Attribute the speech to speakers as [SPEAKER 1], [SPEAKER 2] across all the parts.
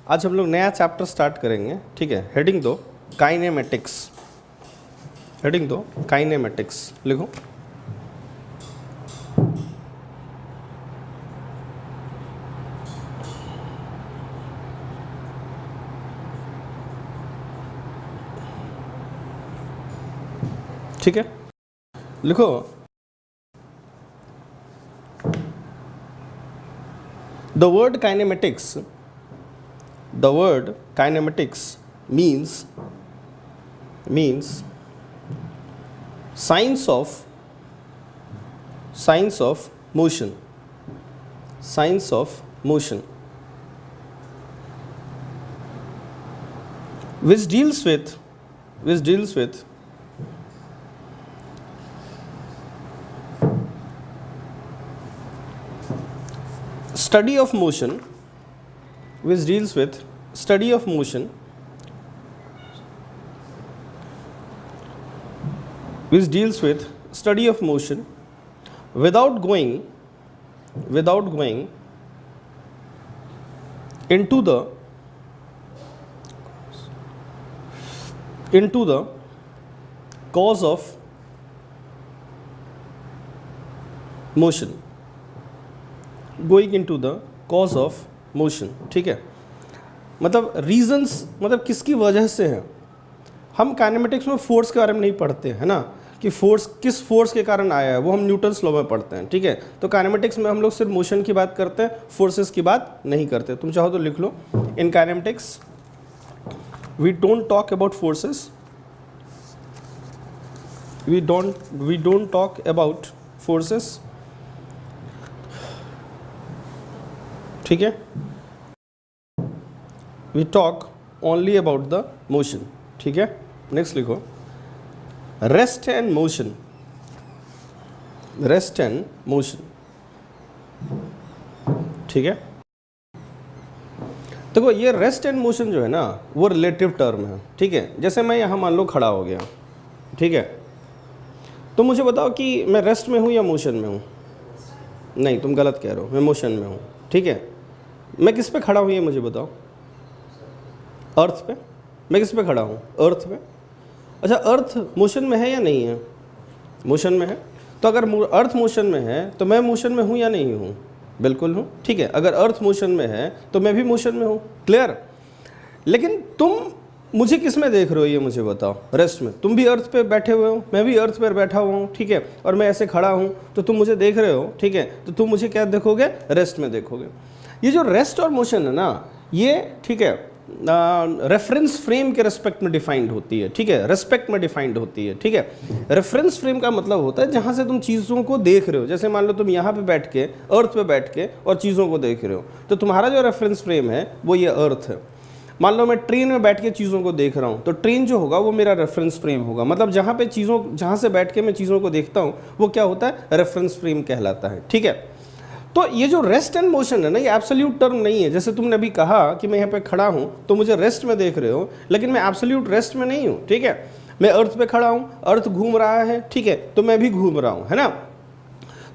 [SPEAKER 1] आज हम लोग नया चैप्टर स्टार्ट करेंगे, ठीक है। हेडिंग दो काइनेमेटिक्स, हेडिंग दो काइनेमेटिक्स, लिखो। ठीक है, लिखो। The word kinematics means science of motion, which deals with study of motion, which deals with study of motion, without going into the cause of motion, going into the cause of motion. ठीक है, मतलब reasons, मतलब किसकी वजह से है। हम kinematics में फोर्स के बारे में नहीं पढ़ते है ना, कि फोर्स किस फोर्स के कारण आया है, वो हम न्यूटन्स लॉ में पढ़ते हैं। ठीक है, तो काइनेमेटिक्स में हम लोग सिर्फ मोशन की बात करते हैं, फोर्सेस की बात नहीं करते। तुम चाहो तो लिख लो, in kinematics we don't talk about forces, we don't talk about forces. ठीक है, we talk only about the motion. ठीक है, नेक्स्ट लिखो, रेस्ट एंड मोशन, ठीक है। देखो ये रेस्ट एंड मोशन जो है ना, वो रिलेटिव टर्म है। ठीक है, जैसे मैं यहाँ मान लो खड़ा हो गया, ठीक है, तो मुझे बताओ कि मैं रेस्ट में हूँ या मोशन में हूँ। नहीं, तुम गलत कह रहे हो, मैं मोशन में हूँ। ठीक है, मैं किस पे खड़ा हूँ ये मुझे बताओ। अर्थ पे। मैं किस पे खड़ा हूँ? अर्थ पे। अच्छा, अर्थ मोशन में है या नहीं है? मोशन में है। तो अगर अर्थ मोशन में है तो मैं मोशन में हूँ या नहीं हूँ? बिल्कुल हूँ। ठीक है, अगर अर्थ मोशन में है तो मैं भी मोशन में हूँ। क्लियर? लेकिन तुम मुझे किस में देख रहे हो ये मुझे बताओ। रेस्ट में। तुम भी अर्थ पे बैठे हुए हो, मैं भी अर्थ पर बैठा हुआ हूँ। ठीक है, और मैं ऐसे खड़ा हूँ तो तुम मुझे देख रहे हो। ठीक है, तो तुम मुझे क्या देखोगे? रेस्ट में देखोगे। ये जो रेस्ट और मोशन है ना, ये ठीक है रेफरेंस फ्रेम के रेस्पेक्ट में डिफाइंड होती है। ठीक है, रेस्पेक्ट में डिफाइंड होती है। ठीक है, रेफरेंस फ्रेम का मतलब होता है जहाँ से तुम चीज़ों को देख रहे हो। जैसे मान लो तुम यहाँ पे बैठ के, अर्थ पे बैठ के और चीज़ों को देख रहे हो, तो तुम्हारा जो रेफरेंस फ्रेम है वो ये अर्थ है। मान लो मैं ट्रेन में बैठ के चीज़ों को देख रहा हूँ, तो ट्रेन जो होगा वो मेरा रेफरेंस फ्रेम होगा। मतलब जहाँ से बैठ के मैं चीज़ों को देखता हूँ वो क्या होता है? रेफरेंस फ्रेम कहलाता है। ठीक है, तो ये जो रेस्ट एंड मोशन है ना, ये एब्सोल्यूट टर्म नहीं है। जैसे तुमने अभी कहा कि मैं यहाँ पे खड़ा हूँ तो मुझे रेस्ट में देख रहे हो, लेकिन मैं एब्सोल्यूट रेस्ट में नहीं हूँ। ठीक है, मैं अर्थ पे खड़ा हूँ, अर्थ घूम रहा है, ठीक है, तो मैं भी घूम रहा हूँ, है ना।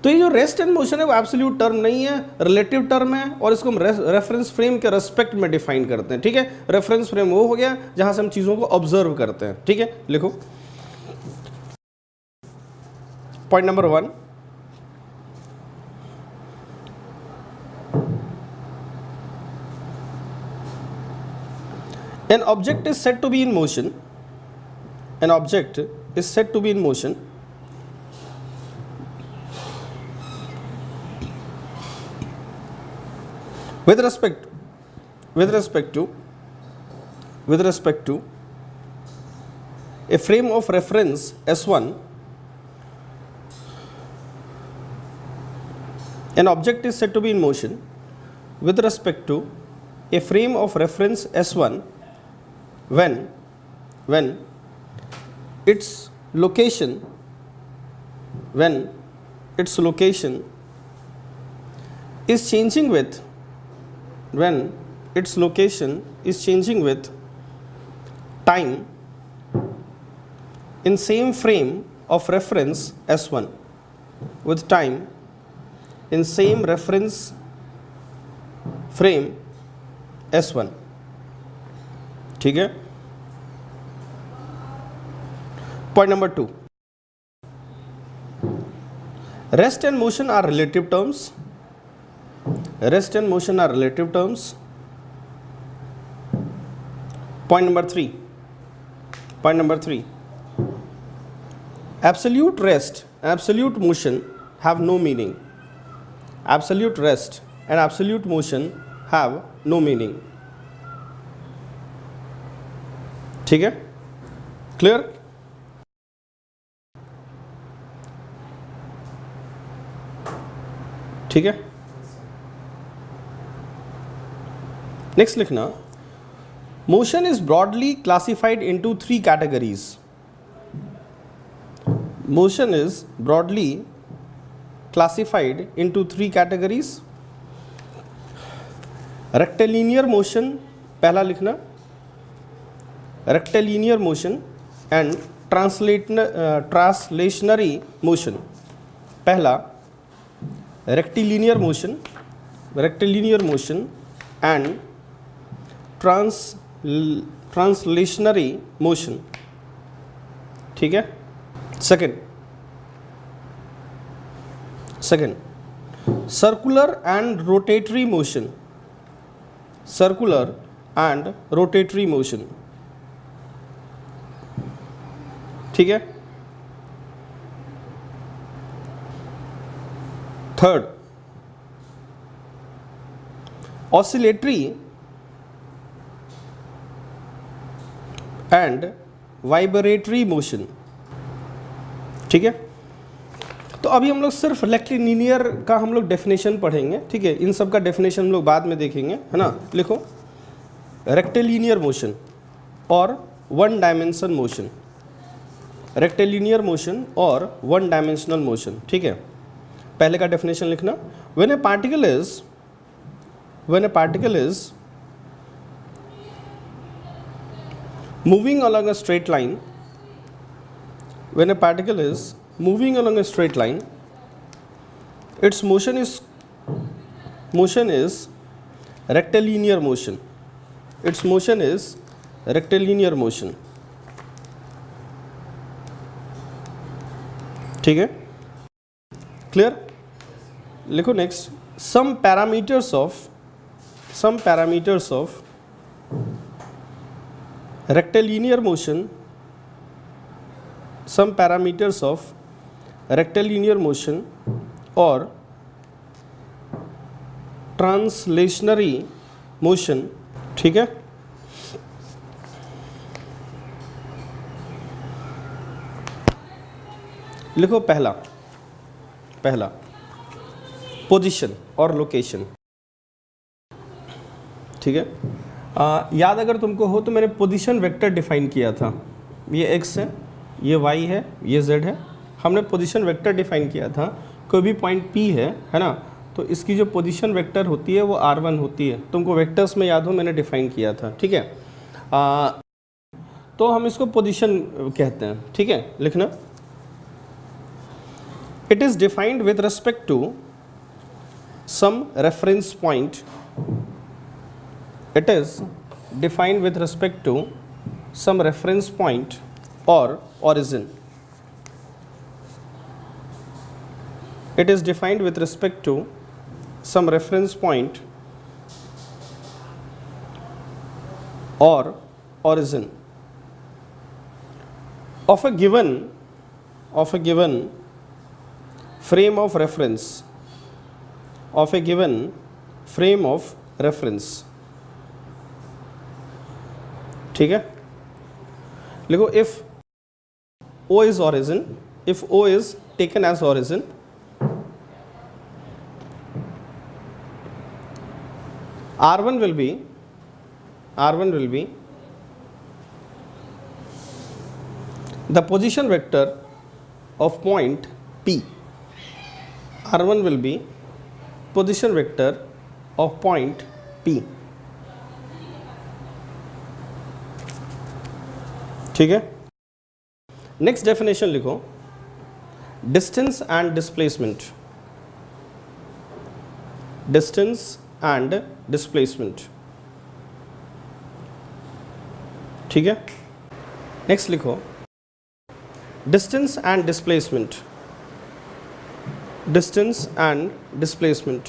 [SPEAKER 1] तो ये जो रेस्ट एंड मोशन है वो एब्सोल्यूट टर्म नहीं है, रिलेटिव टर्म है, और इसको हम रेफरेंस फ्रेम के रेस्पेक्ट में डिफाइन करते हैं। ठीक है, रेफरेंस फ्रेम वो हो गया जहाँ से हम चीज़ों को ऑब्जर्व करते हैं। ठीक है, लिखो point number 1, an object is said to be in motion. An object is said to be in motion with respect to a frame of reference S1. An object is said to be in motion with respect to a frame of reference S1 when its location is changing with time in same frame of reference S1, with time in same reference frame S1. ठीक है। Point number 2, rest and motion are relative terms. Rest and motion are relative terms. Point number 3, absolute rest, absolute motion have no meaning. Absolute rest and absolute motion have no meaning. ठीक है, clear. ठीक है, next लिखना, motion is broadly classified into 3 categories. Motion is broadly classified into 3 categories. Rectilinear motion पहला लिखना, rectilinear motion and translationary motion। पहला rectilinear motion and translationary motion। ठीक है। Second, circular and rotatory motion. Circular and rotatory motion. ठीक है। Third, oscillatory and vibratory motion. ठीक है। तो अभी हम लोग सिर्फ रेक्टिलिनियर का हम लोग डेफिनेशन पढ़ेंगे। ठीक है, इन सब का डेफिनेशन हम लोग बाद में देखेंगे, है ना। लिखो, रेक्टिलिनियर मोशन और one dimension motion. Rectilinear motion और वन डायमेंशनल मोशन। ठीक है, पहले का डेफिनेशन लिखना, when A particle is moving along a straight line, when a particle is moving along a straight line, its motion is rectilinear motion. Its motion is rectilinear motion। ठीक है, clear. लिखो next, some parameters of rectilinear motion, some parameters of rectilinear motion or translationary motion। ठीक है। लिखो, पहला position और location. ठीक है, याद अगर तुमको हो तो मैंने पोजीशन वेक्टर डिफाइन किया था। ये x है, ये y है, ये z है। हमने पोजीशन वेक्टर डिफाइन किया था। कोई भी पॉइंट P है ना, तो इसकी जो पोजीशन वेक्टर होती है वो r1 होती है। तुमको वेक्टर्स में याद हो, मैंने डिफाइन किया था। ठीक है, तो हम इसको पोजीशन कहते हैं। ठीक है, लिखना, it is defined with respect to some reference point. It is defined with respect to some reference point or origin. It is defined with respect to some reference point or origin of a given frame of reference, of a given frame of reference। ठीक है, लिखो, if O is origin, if O is taken as origin, R1 will be the position vector of point P. R1 will be position vector of point P। ठीक है, next definition लिखो, distance and displacement. Distance and displacement. ठीक है। Next लिखो distance and displacement, distance and displacement,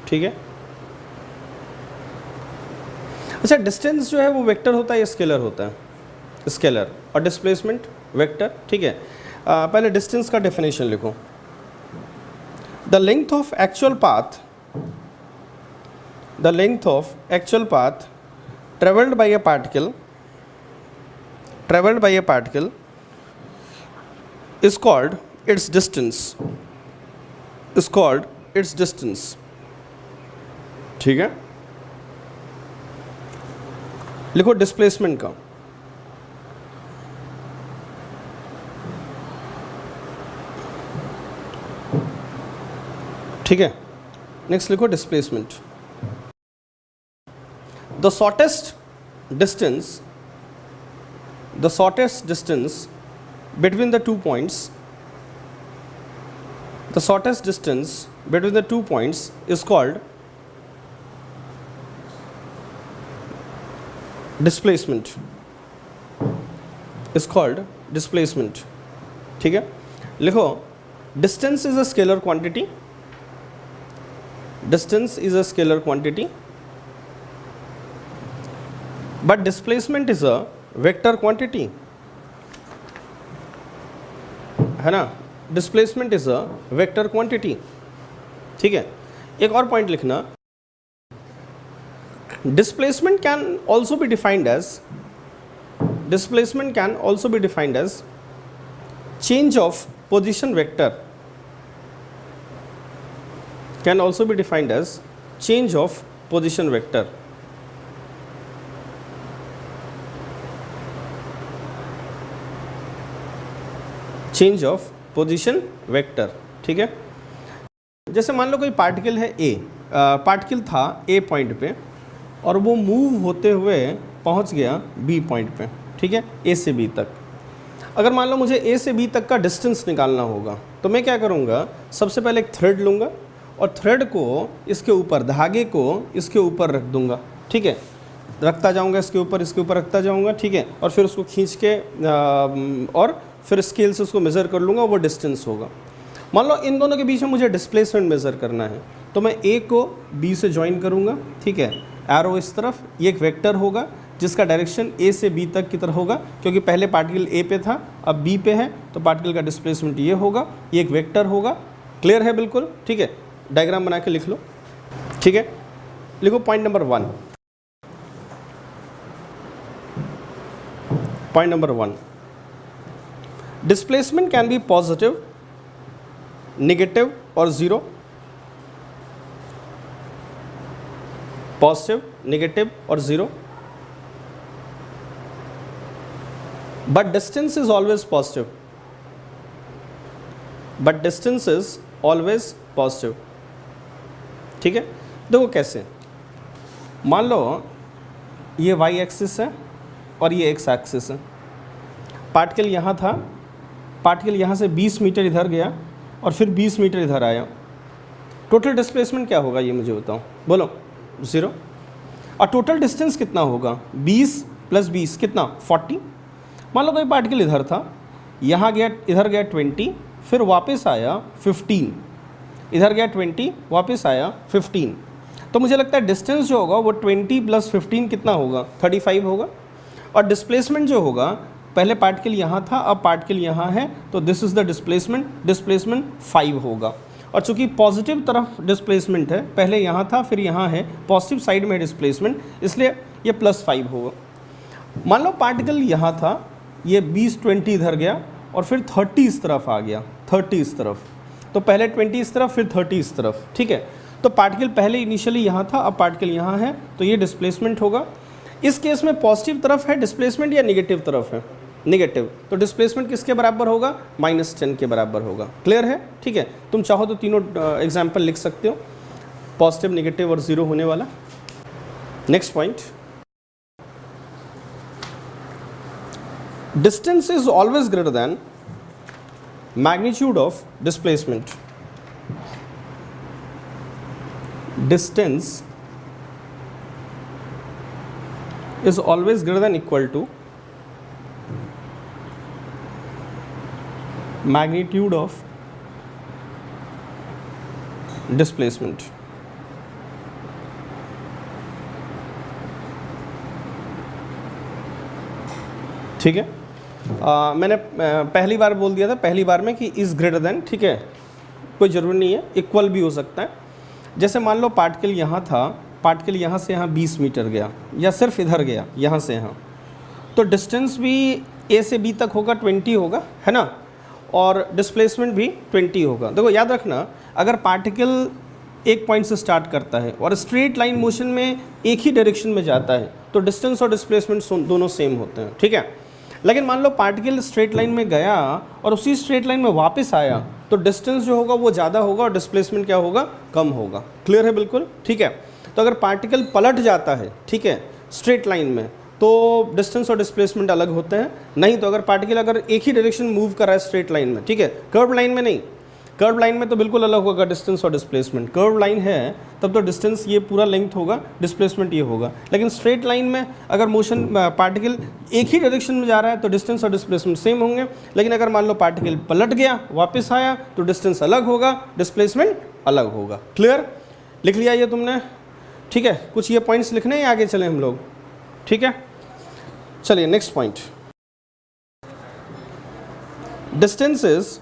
[SPEAKER 1] ठीक है। अच्छा, distance जो है वो वेक्टर होता है या स्केलर होता है? स्केलर। और डिस्प्लेसमेंट वेक्टर, ठीक है। पहले डिस्टेंस का डेफिनेशन लिखो। The length of actual path, the length of actual path travelled by A particle, travelled by A particle is called its distance, is called its distance, ठीक है। लिखो displacement का, ठीक है। नेक्स्ट लिखो displacement. The shortest distance, the shortest distance between the 2 points, the shortest distance between the 2 points is called displacement, is called displacement, ठीक है। लिखो distance is a scalar quantity, distance is a scalar quantity, but displacement is a vector quantity, है ना। Displacement is a vector quantity, ठीक है। एक और point लिखना, displacement can also be defined as, displacement can also be defined as change of position vector, can also be defined as change of position vector, change of position vector, ठीक है। जैसे मान लो कोई पार्टिकल है a, particle था ए point पे और वो मूव होते हुए पहुंच गया बी पॉइंट पे, ठीक है, ए से बी तक। अगर मान लो मुझे ए से बी तक का डिस्टेंस निकालना होगा तो मैं क्या करूँगा, सबसे पहले एक थ्रेड लूँगा और थ्रेड को इसके ऊपर, धागे को इसके ऊपर रख दूँगा, ठीक है, रखता जाऊँगा इसके ऊपर रखता जाऊँगा, ठीक है, और फिर उसको खींच के और फिर स्केल से उसको मेज़र कर लूँगा, वो डिस्टेंस होगा। मान लो इन दोनों के बीच में मुझे डिस्प्लेसमेंट मेज़र करना है तो मैं ए को बी से ज्वाइन करूँगा, ठीक है, एरो इस तरफ, ये एक वेक्टर होगा जिसका डायरेक्शन ए से बी तक की तरफ होगा, क्योंकि पहले पार्टिकल ए पे था अब बी पे है तो पार्टिकल का डिस्प्लेसमेंट ये होगा, ये एक वेक्टर होगा। क्लियर है बिल्कुल, ठीक है। डायग्राम बना के लिख लो, ठीक है। लिखो point number 1, point number 1, displacement can be positive, negative or zero, positive, negative or zero, but distance is always positive, but distance is always positive, ठीक है। देखो कैसे, मान लो ये y एक्सिस है और ये x एक्सिस है, पार्टिकल यहाँ था, पार्टिकल यहाँ से 20 मीटर इधर गया और फिर 20 मीटर इधर आया, टोटल डिस्प्लेसमेंट क्या होगा ये मुझे बताओ, बोलो, 0। और टोटल डिस्टेंस कितना होगा, 20 + 20 कितना, 40। मान लो कोई पार्टिकल इधर था, यहाँ गया, इधर गया 20, फिर वापस आया 15, इधर गया 20, वापस आया 15, तो मुझे लगता है डिस्टेंस जो होगा वो 20 + 15 कितना होगा, 35 होगा। और डिस्प्लेसमेंट जो होगा, पहले पार्टिकल यहाँ था अब पार्टिकल यहाँ है तो this is the displacement, displacement 5 होगा। और चूंकि पॉजिटिव तरफ डिस्प्लेसमेंट है, पहले यहाँ था फिर यहाँ है, पॉजिटिव साइड में डिस्प्लेसमेंट, इसलिए ये +5 होगा। मान लो पार्टिकल यहाँ था, ये 20 इधर गया और फिर 30 इस तरफ आ गया, 30 इस तरफ, तो पहले 20 इस तरफ फिर 30 इस तरफ, ठीक है। तो पार्टिकल पहले इनिशियली यहाँ था अब पार्टिकल यहाँ है तो ये डिस्प्लेसमेंट होगा। इस केस में पॉजिटिव तरफ है डिस्प्लेसमेंट या निगेटिव तरफ है, निगेटिव, तो डिस्प्लेसमेंट किसके बराबर होगा, -10 के बराबर होगा। क्लियर है, ठीक है। तुम चाहो तो तीनों एग्जाम्पल लिख सकते हो, पॉजिटिव, निगेटिव और 0 होने वाला। Next point, distance is always greater than magnitude of displacement, distance is always greater than equal to magnitude of displacement. ठीक है, मैंने पहली बार बोल दिया था पहली बार में कि इज़ ग्रेटर देन, ठीक है, कोई ज़रूरी नहीं है, इक्वल भी हो सकता है। जैसे मान लो पार्टिकल यहाँ था, पार्टिकल यहाँ से यहाँ 20 मीटर गया या सिर्फ इधर गया यहाँ से यहाँ, तो डिस्टेंस भी ए से बी तक होगा 20 होगा, है ना, और डिस्प्लेसमेंट भी 20 होगा। देखो याद रखना, अगर पार्टिकल एक पॉइंट से स्टार्ट करता है और स्ट्रेट लाइन मोशन में एक ही डायरेक्शन में जाता है तो डिस्टेंस और डिस्प्लेसमेंट दोनों सेम होते हैं, ठीक है। लेकिन मान लो पार्टिकल स्ट्रेट लाइन में गया और उसी स्ट्रेट लाइन में वापस आया तो डिस्टेंस जो होगा वो ज़्यादा होगा और डिस्प्लेसमेंट क्या होगा, कम होगा। क्लियर है बिल्कुल, ठीक है। तो अगर पार्टिकल पलट जाता है, ठीक है, स्ट्रेट लाइन में, तो डिस्टेंस और डिस्प्लेसमेंट अलग होते हैं। नहीं तो अगर पार्टिकल अगर एक ही डायरेक्शन मूव कर रहा है स्ट्रेट लाइन में, ठीक है, कर्व लाइन में नहीं, कर्व लाइन में तो बिल्कुल अलग होगा डिस्टेंस और डिस्प्लेसमेंट। कर्व लाइन है तब तो डिस्टेंस ये पूरा लेंथ होगा, डिस्प्लेसमेंट ये होगा। लेकिन स्ट्रेट लाइन में अगर मोशन पार्टिकल एक ही डायरेक्शन में जा रहा है तो डिस्टेंस और डिस्प्लेसमेंट सेम होंगे। लेकिन अगर मान लो पार्टिकल पलट गया, वापस आया, तो डिस्टेंस अलग होगा, डिस्प्लेसमेंट अलग होगा। क्लियर, लिख लिया ये तुमने, ठीक है। कुछ ये पॉइंट्स लिखने हैं, आगे चले हम लोग, ठीक है। चलिए next point, distances.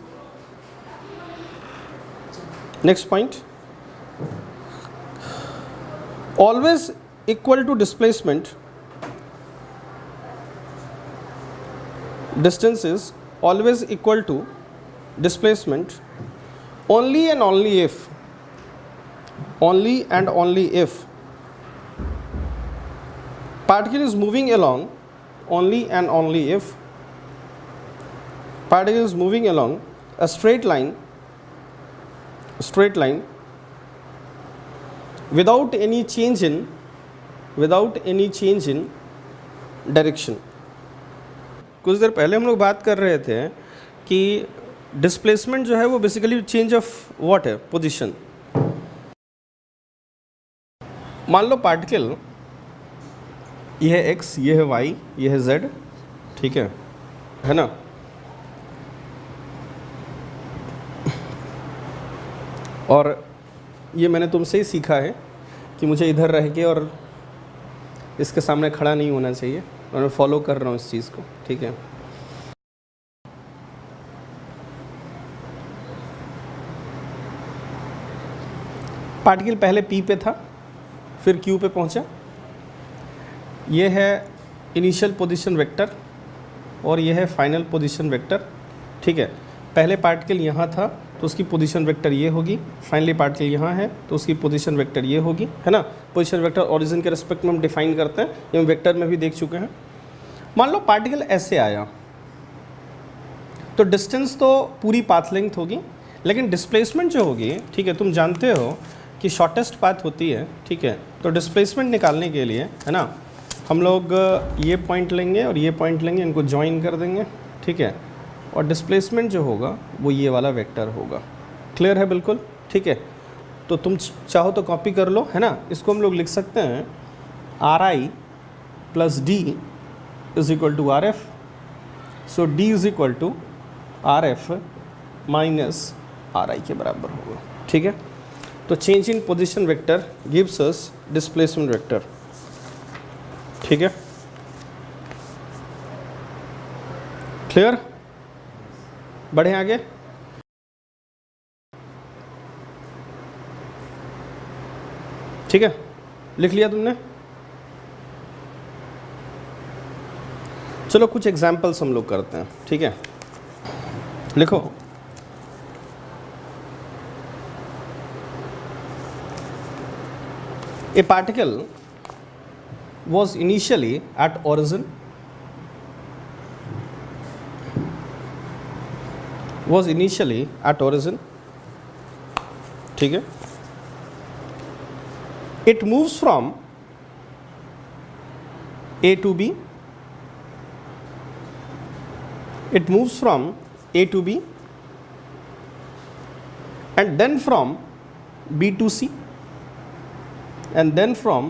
[SPEAKER 1] Next point, always equal to displacement, distance is always equal to displacement only and only if particle is moving along, only and only if particle is moving along a straight line without any change in direction। कुछ देर पहले हम लोग बात कर रहे थे कि displacement जो है वो बेसिकली चेंज ऑफ व्हाट है, पोजीशन। मान लो पार्टिकल ये है x, ये है y, ये है z, ठीक है ना। और ये मैंने तुमसे ही सीखा है कि मुझे इधर रह के और इसके सामने खड़ा नहीं होना चाहिए, और मैं फॉलो कर रहा हूँ इस चीज़ को, ठीक है। पार्टिकल पहले P पे था, फिर Q पे पहुँचा। ये है इनिशियल पोजीशन वेक्टर और ये है फाइनल पोजीशन वेक्टर, ठीक है। पहले पार्टिकल यहाँ था तो उसकी पोजीशन वेक्टर ये होगी, फाइनली पार्टिकल यहाँ है तो उसकी पोजीशन वेक्टर ये होगी, है ना। पोजीशन वेक्टर ओरिजिन के रिस्पेक्ट में हम डिफाइन करते हैं, ये हम वेक्टर में भी देख चुके हैं। मान लो पार्टिकल ऐसे आया तो डिस्टेंस तो पूरी पाथ लेंथ होगी, लेकिन डिस्प्लेसमेंट जो होगी, ठीक है, तुम जानते हो कि शॉर्टेस्ट पाथ होती है, ठीक है। तो डिस्प्लेसमेंट निकालने के लिए, है ना, हम लोग ये पॉइंट लेंगे और ये पॉइंट लेंगे, इनको ज्वाइन कर देंगे, ठीक है, और डिस्प्लेसमेंट जो होगा वो ये वाला वेक्टर होगा। क्लियर है बिल्कुल, ठीक है। तो तुम चाहो तो कॉपी कर लो, है ना। इसको हम लोग लिख सकते हैं RI + D = RF। सो D = RF - RI के बराबर होगा, ठीक है। तो चेंज इन position vector gives us displacement vector, ठीक है। क्लियर, बढ़े आगे। ठीक है, लिख लिया तुमने। चलो कुछ एग्जाम्पल्स हम लोग करते हैं, ठीक है। लिखो, a particle was initially at origin, ठीक है। it moves from A to B, and then from B to C, and then from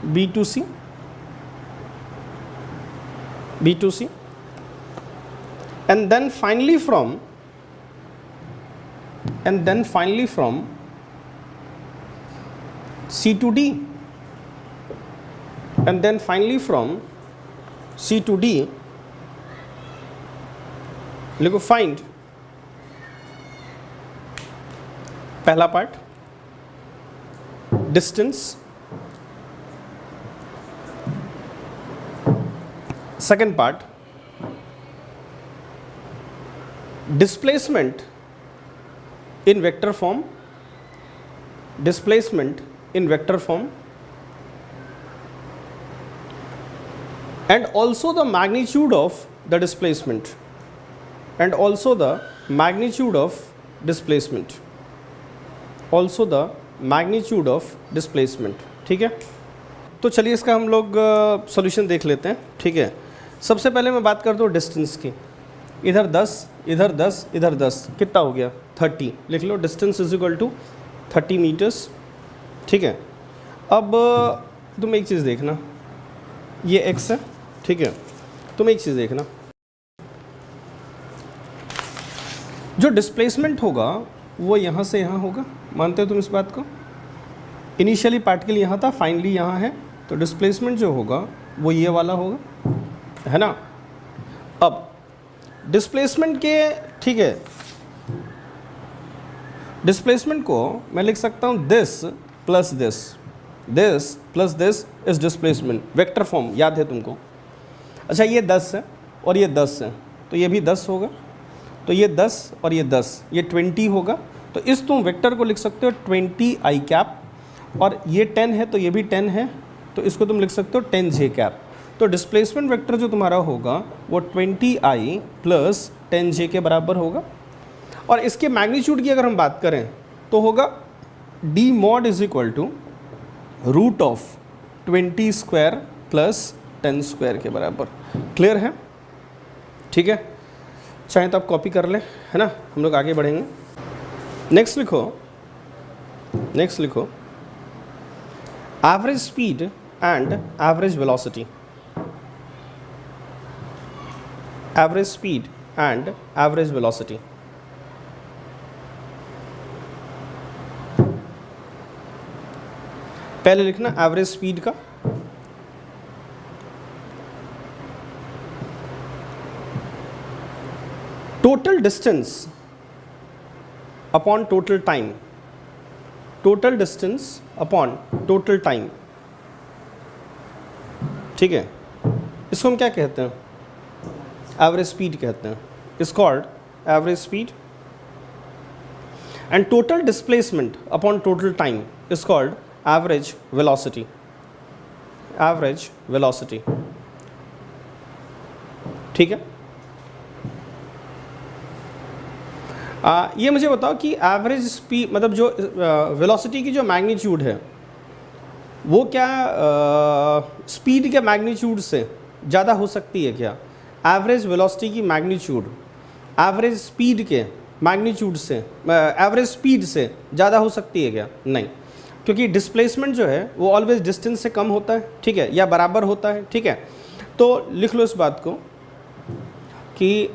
[SPEAKER 1] B to C, B to C, and then finally from C to D, and then finally from C to D लिखो find पहला part distance, second part displacement in vector form, displacement in vector form, and also the magnitude of the displacement, and also the magnitude of displacement, also the magnitude of displacement. ठीक है, तो चलिए इसका हम लोग solution देख लेते हैं. ठीक है, सबसे पहले मैं बात करता हूँ डिस्टेंस की. इधर 10, इधर 10, इधर 10, कितना हो गया 30. लिख लो distance is equal to 30 metres. ठीक है, अब तुम एक चीज़ देखना, ये x है. ठीक है, तुम एक चीज़ देखना, जो डिस्प्लेसमेंट होगा वो यहाँ से यहाँ होगा. मानते हो तुम इस बात को? इनिशियली पार्टिकल यहाँ था, फाइनली यहाँ है, तो डिस्प्लेसमेंट जो होगा वो ये वाला होगा, है ना. अब डिस्प्लेसमेंट के, ठीक है, डिस्प्लेसमेंट को मैं लिख सकता हूँ this plus this, this plus this is displacement, vector form याद है तुमको. अच्छा, ये 10 है और ये 10 है, तो ये भी 10 होगा, तो ये 10 और ये 10, ये 20 होगा. तो इस तुम वेक्टर को लिख सकते हो 20 आई कैप, और ये 10 है तो ये भी 10 है, तो इसको तुम लिख सकते हो 10 जे कैप. तो डिस्प्लेसमेंट वेक्टर जो तुम्हारा होगा वो 20i प्लस 10j के बराबर होगा. और इसके मैग्नीट्यूड की अगर हम बात करें तो होगा d mod is equal to root of 20 square plus 10 square के बराबर. क्लियर है? ठीक है, चाहे तो आप कॉपी कर लें, है ना. हम लोग आगे बढ़ेंगे. नेक्स्ट लिखो, नेक्स्ट लिखो average speed and average velocity, average speed and average velocity. पहले लिखना एवरेज स्पीड का, total distance upon total time, total distance upon total time. ठीक है, इसको हम क्या कहते हैं? एवरेज स्पीड कहते हैं. Is called average speed. And total displacement upon total time is called average velocity, average velocity. ठीक है, ये मुझे बताओ कि एवरेज स्पीड मतलब जो वेलोसिटी की जो मैग्नीट्यूड है वो क्या स्पीड के मैग्नीट्यूड से ज़्यादा हो सकती है क्या? एवरेज वेलोसिटी की मैग्नीट्यूड एवरेज स्पीड के मैग्नीट्यूड से, एवरेज स्पीड से ज़्यादा हो सकती है क्या? नहीं, क्योंकि डिस्प्लेसमेंट जो है वो ऑलवेज डिस्टेंस से कम होता है. ठीक है, या बराबर होता है. ठीक है, तो लिख लो इस बात को कि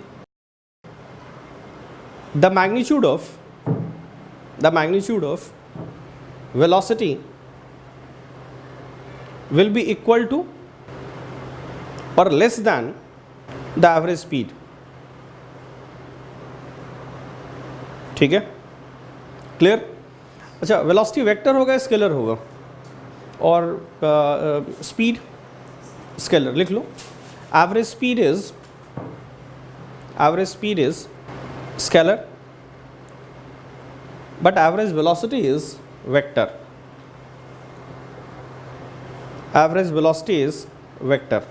[SPEAKER 1] the magnitude of velocity will be equal to और less than the average speed. ठीक है, क्लियर? अच्छा, वेलोसिटी वेक्टर होगा, स्केलर होगा, और स्पीड स्केलर. लिख लो average speed is scalar, but average velocity is vector. Average velocity is vector.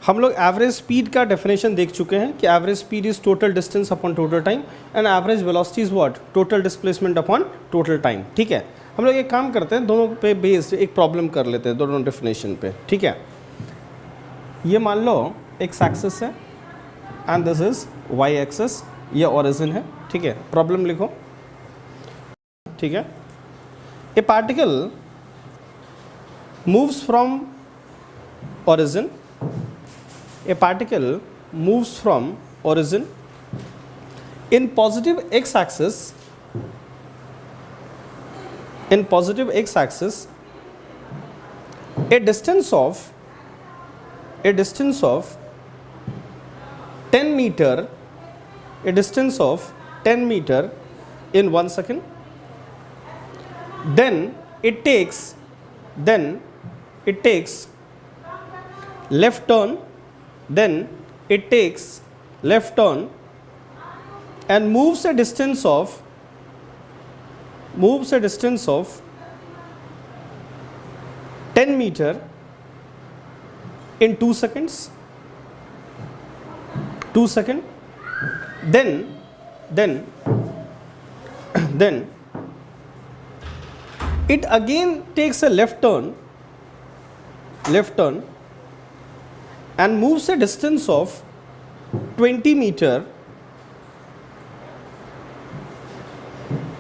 [SPEAKER 1] हम लोग एवरेज स्पीड का डेफिनेशन देख चुके हैं कि average speed is total distance upon total time and average velocity is what, total displacement upon total time. ठीक है, हम लोग एक काम करते हैं, दोनों पे बेस्ड एक प्रॉब्लम कर लेते हैं, दोनों डेफिनेशन पे। ठीक है, ये मान लो एक्स एक्सिस है and this is Y axis, ये ओरिजिन है। ठीक है, प्रॉब्लम लिखो। ठीक है, a particle moves from origin, a particle moves from origin in positive x-axis, a distance of 10 meter, in 1 second. Then it takes left turn, and moves a distance of 10 meter in 2 seconds. Then it again takes a left turn and moves a distance of 20 meter.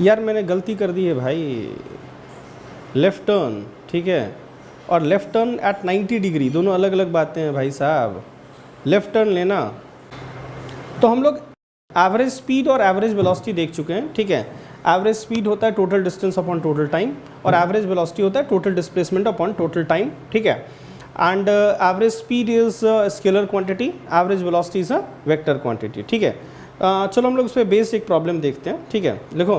[SPEAKER 1] यार मैंने गलती कर दी है भाई, left turn, ठीक है, और left turn eight 90 degree, दोनों अलग अलग बातें हैं भाई साहब। लेफ़्ट टर्न लेना, तो हम लोग एवरेज स्पीड और एवरेज वेलोसिटी देख चुके हैं। ठीक है, एवरेज स्पीड होता है total distance upon total time और एवरेज वेलोसिटी होता है total displacement upon total time. ठीक है, and average speed is a scalar quantity, average velocity is a vector quantity। ठीक है, चलो हम लोग उस पर बेस्ड एक प्रॉब्लम देखते हैं। ठीक है, लिखो,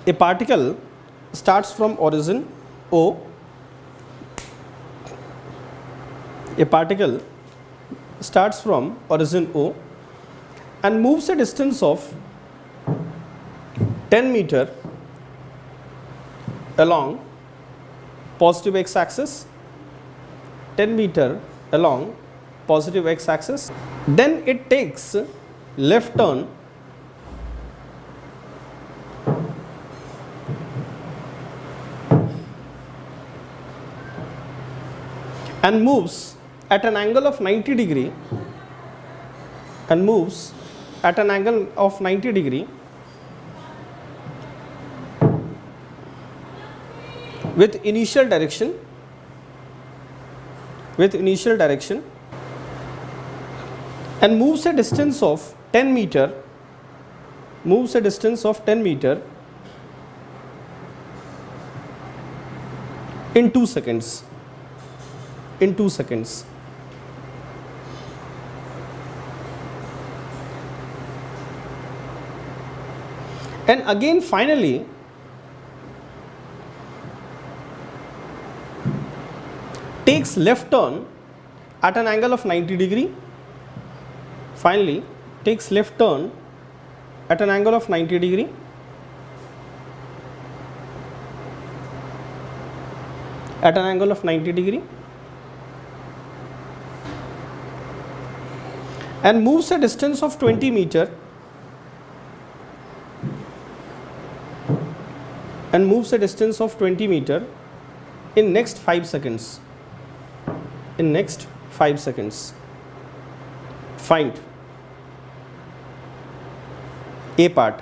[SPEAKER 1] ए particle starts from origin O, a particle starts from origin O and moves a distance of 10 meter along positive x-axis, 10 meter along positive x-axis. Then it takes left turn and moves at an angle of 90 degree with initial direction and moves a distance of 10 meter in 2 seconds. And again finally takes left turn at an angle of 90 degree. Finally takes left turn at an angle of 90 degree and moves a distance of 20 meter in next 5 seconds. Find A part.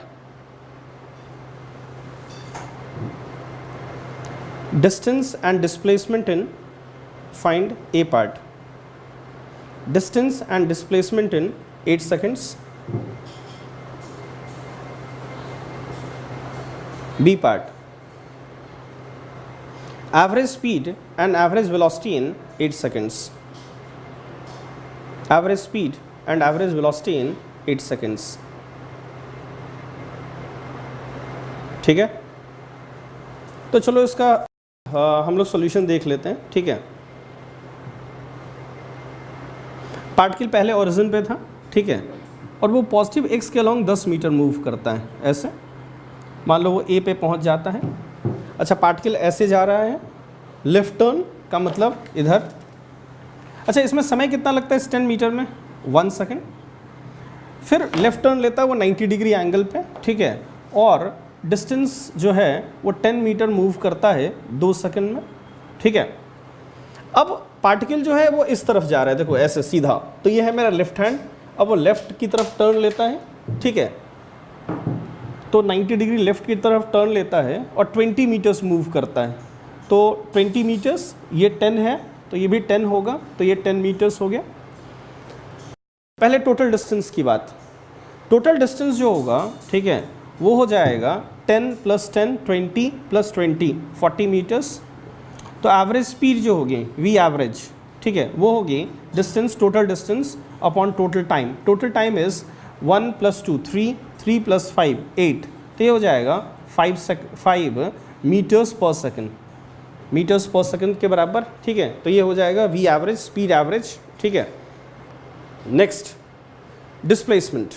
[SPEAKER 1] Distance and displacement in, find A part. Distance and displacement in 8 seconds. B part. Average speed and average velocity in 8 seconds. Average speed and average velocity in 8 seconds. ठीक है, तो चलो इसका हम लोग solution देख लेते हैं। ठीक है, पार्टिकल पहले ओरिजिन पे था, ठीक है, और वो पॉजिटिव एक्स के अलॉन्ग 10 मीटर मूव करता है ऐसे। मान लो वो ए पे पहुंच जाता है। अच्छा, पार्टिकल ऐसे जा रहा है, लेफ्ट टर्न का मतलब इधर, अच्छा, इसमें समय कितना लगता है इस 10 मीटर में? 1 सेकेंड। फिर लेफ्ट टर्न लेता है वो 90 डिग्री एंगल पे, ठीक है, और डिस्टेंस जो है वो 10 मीटर मूव करता है 2 सेकेंड में, ठीक है। अब पार्टिकल जो है वो इस तरफ जा रहा है, देखो ऐसे सीधा, तो ये है मेरा लेफ्ट हैंड। अब वो लेफ्ट की तरफ टर्न लेता है, ठीक है, तो 90 डिग्री लेफ्ट की तरफ टर्न लेता है और 20 मीटर्स मूव करता है। तो 20 मीटर्स, ये 10 है तो ये भी 10 होगा, तो ये 10 मीटर्स हो गया। पहले टोटल डिस्टेंस की बात, टोटल डिस्टेंस जो होगा, ठीक है, वो हो जाएगा 10 + 10 20 + 20 40 मीटर्स। तो एवरेज स्पीड जो होगी वी एवरेज, ठीक है, वो होगी distance, total distance upon total time. Total time is 1 + 2 3 3 + 5 8, तो ये हो जाएगा 5 मीटर्स पर सेकेंड, मीटर्स पर सेकेंड के बराबर, ठीक है। तो ये हो जाएगा वी एवरेज, स्पीड एवरेज, ठीक है। नेक्स्ट डिस्प्लेसमेंट,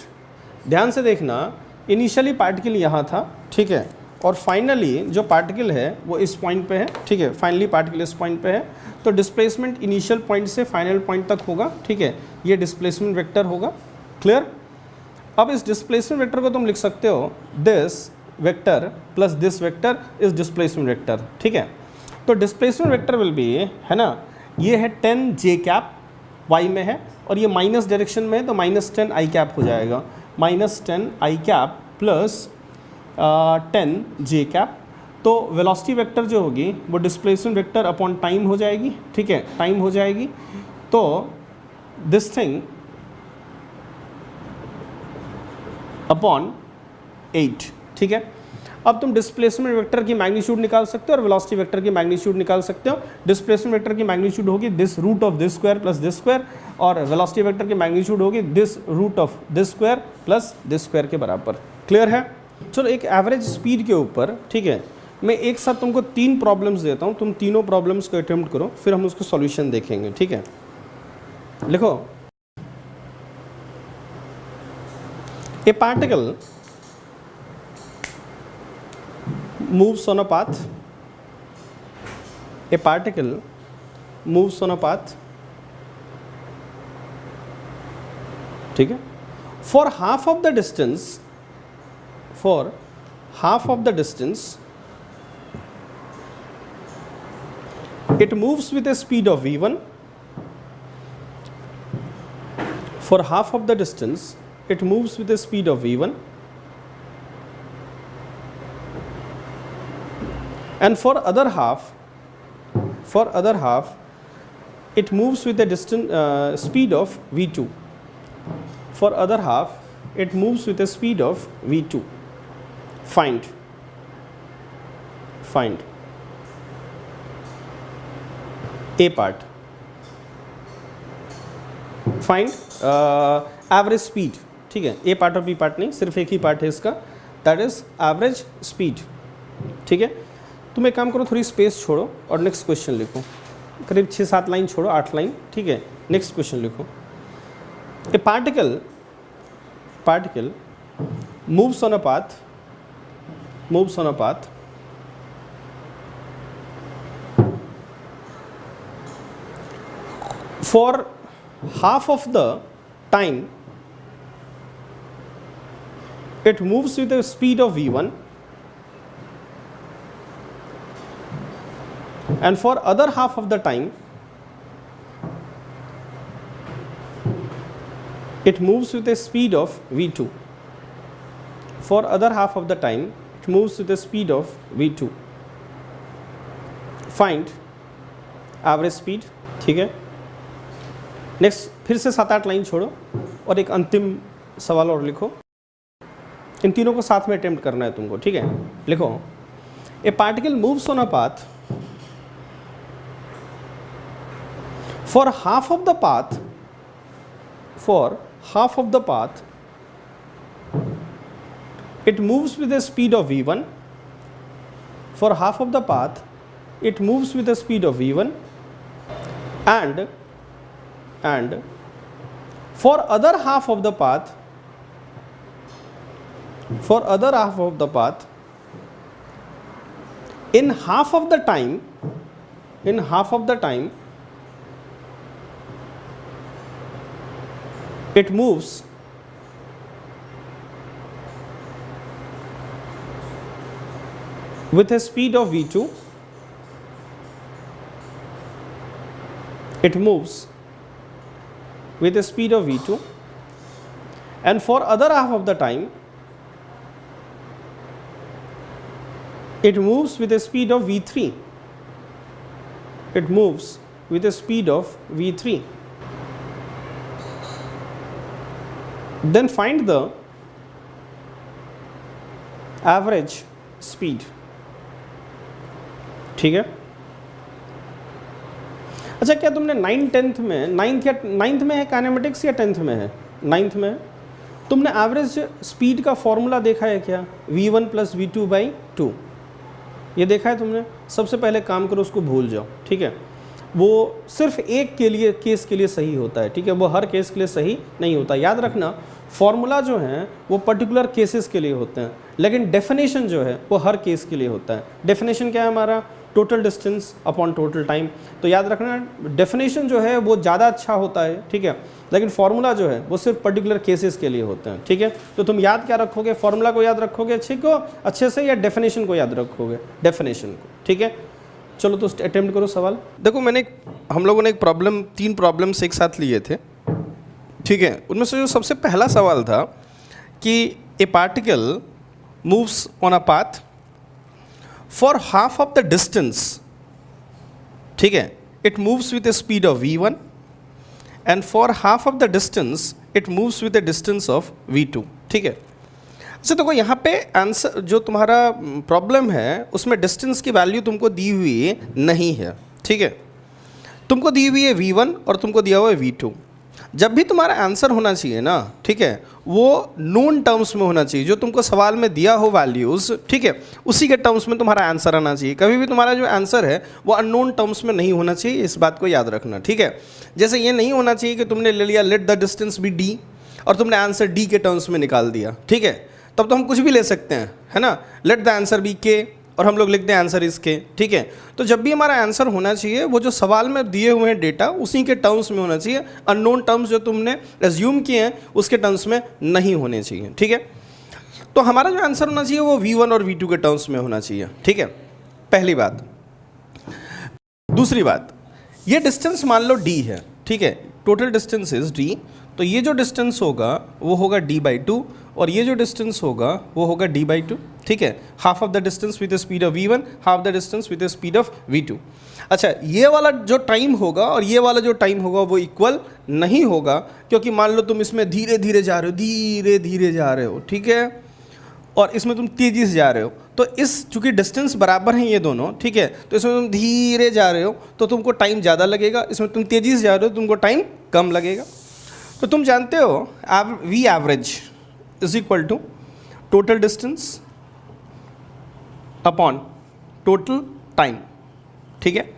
[SPEAKER 1] ध्यान से देखना, इनिशियली पार्टिकल यहाँ था, ठीक है, और फाइनली जो पार्टिकल है वो इस पॉइंट पे है, ठीक है, फाइनली पार्टिकल इस पॉइंट पे है। तो डिस्प्लेसमेंट इनिशियल पॉइंट से फाइनल पॉइंट तक होगा, ठीक है, ये डिस्प्लेसमेंट वेक्टर होगा। क्लियर? अब इस डिस्प्लेसमेंट वेक्टर को तुम लिख सकते हो this vector plus this vector is displacement vector, ठीक है। तो डिस्प्लेसमेंट वेक्टर विल बी, है ना, ये है 10 j कैप y में है, और ये माइनस डायरेक्शन में है तो -10 i कैप हो जाएगा, -10 i cap plus 10 j cap. तो वेलोसिटी वेक्टर जो होगी वो डिस्प्लेसमेंट वेक्टर अपॉन टाइम हो जाएगी, ठीक है, टाइम हो जाएगी। तो दिस थिंग अपॉन 8, ठीक है। अब तुम डिस्प्लेसमेंट वेक्टर की मैग्नीट्यूड निकाल सकते हो और वेलोसिटी वेक्टर की मैग्नीट्यूड निकाल सकते हो। डिस्प्लेसमेंट वेक्टर की मैग्नीट्यूड होगी this root of this square plus this square, और वेलोसिटी वेक्टर की मैग्नीट्यूड होगी this root of this square plus this square के बराबर। क्लियर है? चलो, एक एवरेज स्पीड के ऊपर, ठीक है, मैं एक साथ तुमको 3 प्रॉब्लम्स देता हूँ, तुम तीनों प्रॉब्लम्स को अटेम्प्ट करो, फिर हम उसको सॉल्यूशन देखेंगे, ठीक है। लिखो, ए particle moves on a path, a particle moves on a path, ठीक है, for half of the distance, for half of the distance it moves with a speed of v1, for half of the distance it moves with a speed of v1, and for other half it moves with a speed of v2, for other half it moves with a speed of v2. Find a part, find average speed, ठीक है, a part और b part नहीं, सिर्फ एक ही part है इसका, that is average speed, ठीक है। तुम एक काम करो, थोड़ी स्पेस छोड़ो और नेक्स्ट क्वेश्चन लिखो, करीब 6-7 लाइन छोड़ो, 8 लाइन, ठीक है। नेक्स्ट क्वेश्चन लिखो, ए particle moves on a path for half of the time it moves with a speed of v1, and for other half of the time it moves with a speed of v2, for other half of the time it moves with a speed of v2. Find average speed, ठीक है। Next फिर से 7-8 line छोड़ो और एक अंतिम सवाल और लिखो, इन तीनों को साथ में अटेम्प्ट करना है तुमको, ठीक है। लिखो, ए particle moves on a path, for half of the path it moves with a speed of v1, for half of the path it moves with a speed of v1, and for other half of the path in half of the time it moves with a speed of v2, it moves with a speed of v2, and for other half of the time it moves with a speed of v3, it moves with a speed of v3. Then find the average speed. ठीक है। अच्छा, क्या तुमने 9th में, 9th में है kinematics या 10th में है? 9th में है। तुमने एवरेज स्पीड का फॉर्मूला देखा है क्या? v1 प्लस v2/2, ये देखा है तुमने? सबसे पहले काम करो, उसको भूल जाओ, ठीक है। वो सिर्फ एक के लिए, केस के लिए सही होता है, ठीक है, वो हर केस के लिए सही नहीं होता। याद रखना, फॉर्मूला जो है वो पर्टिकुलर केसेस के लिए होते हैं, लेकिन डेफिनेशन जो है वो हर केस के लिए होता है। डेफिनेशन क्या है हमारा? Total distance upon total time. तो याद रखना, डेफिनेशन जो है वो ज़्यादा अच्छा होता है, ठीक है, लेकिन फार्मूला जो है वो सिर्फ पर्टिकुलर केसेस के लिए होते हैं, ठीक है। तो तुम याद क्या रखोगे? फार्मूला को याद रखोगे अच्छे से, या डेफिनेशन को याद रखोगे? डेफिनेशन को, ठीक है। चलो तो अटेम्प्ट करो सवाल। देखो, हम लोगों ने एक प्रॉब्लम, 3 प्रॉब्लम्स एक साथ लिए थे, ठीक है। उनमें से जो सबसे पहला सवाल था कि ए particle moves on a path for half of the distance, ठीक है, it moves with A speed of v1 and for half of the distance it moves with A distance of v2, ठीक है। अच्छा, देखो यहाँ पे आंसर जो तुम्हारा प्रॉब्लम है उसमें डिस्टेंस की वैल्यू तुमको दी हुई नहीं है, ठीक है। तुमको दी हुई है v1 और तुमको दिया हुआ है v2। जब भी तुम्हारा आंसर होना चाहिए ना, ठीक है, वो नोन टर्म्स में होना चाहिए। जो तुमको सवाल में दिया हो वैल्यूज़, ठीक है, उसी के टर्म्स में तुम्हारा आंसर आना चाहिए। कभी भी तुम्हारा जो आंसर है वो अननोन टर्म्स में नहीं होना चाहिए, इस बात को याद रखना, ठीक है। जैसे ये नहीं होना चाहिए कि तुमने ले लिया let the distance B D और तुमने आंसर डी के टर्म्स में निकाल दिया, ठीक है। तब तो हम कुछ भी ले सकते हैं, है ना, लेट द आंसर बी के और हम लोग लिख दें आंसर इसके, ठीक है। तो जब भी हमारा आंसर होना चाहिए वो जो सवाल में दिए हुए हैं डेटा उसी के टर्म्स में होना चाहिए। अननोन टर्म्स जो तुमने एज्यूम किए हैं उसके टर्म्स में नहीं होने चाहिए, ठीक है। तो हमारा जो आंसर होना चाहिए वो v1 और v2 के टर्म्स में होना चाहिए, ठीक है, पहली बात। दूसरी बात, ये डिस्टेंस मान लो d है, ठीक है, टोटल डिस्टेंस इज d। तो ये जो डिस्टेंस होगा वो होगा d/2 और ये जो डिस्टेंस होगा वो होगा d/2, ठीक है। Half of the distance with the speed of v1, half the distance with the speed of v2। अच्छा, ये वाला जो टाइम होगा और ये वाला जो टाइम होगा वो इक्वल नहीं होगा, क्योंकि मान लो तुम इसमें धीरे धीरे जा रहे हो, धीरे धीरे जा रहे हो, ठीक है, और इसमें तुम तेज़ी से जा रहे हो। तो इस चूँकि डिस्टेंस बराबर हैं ये दोनों, ठीक है, तो इसमें तुम धीरे जा रहे हो तो तुमको टाइम ज़्यादा लगेगा, इसमें तुम तेज़ी से जा रहे हो तुमको टाइम कम लगेगा। तो तुम जानते हो V average is equal to total distance upon total time, ठीक है।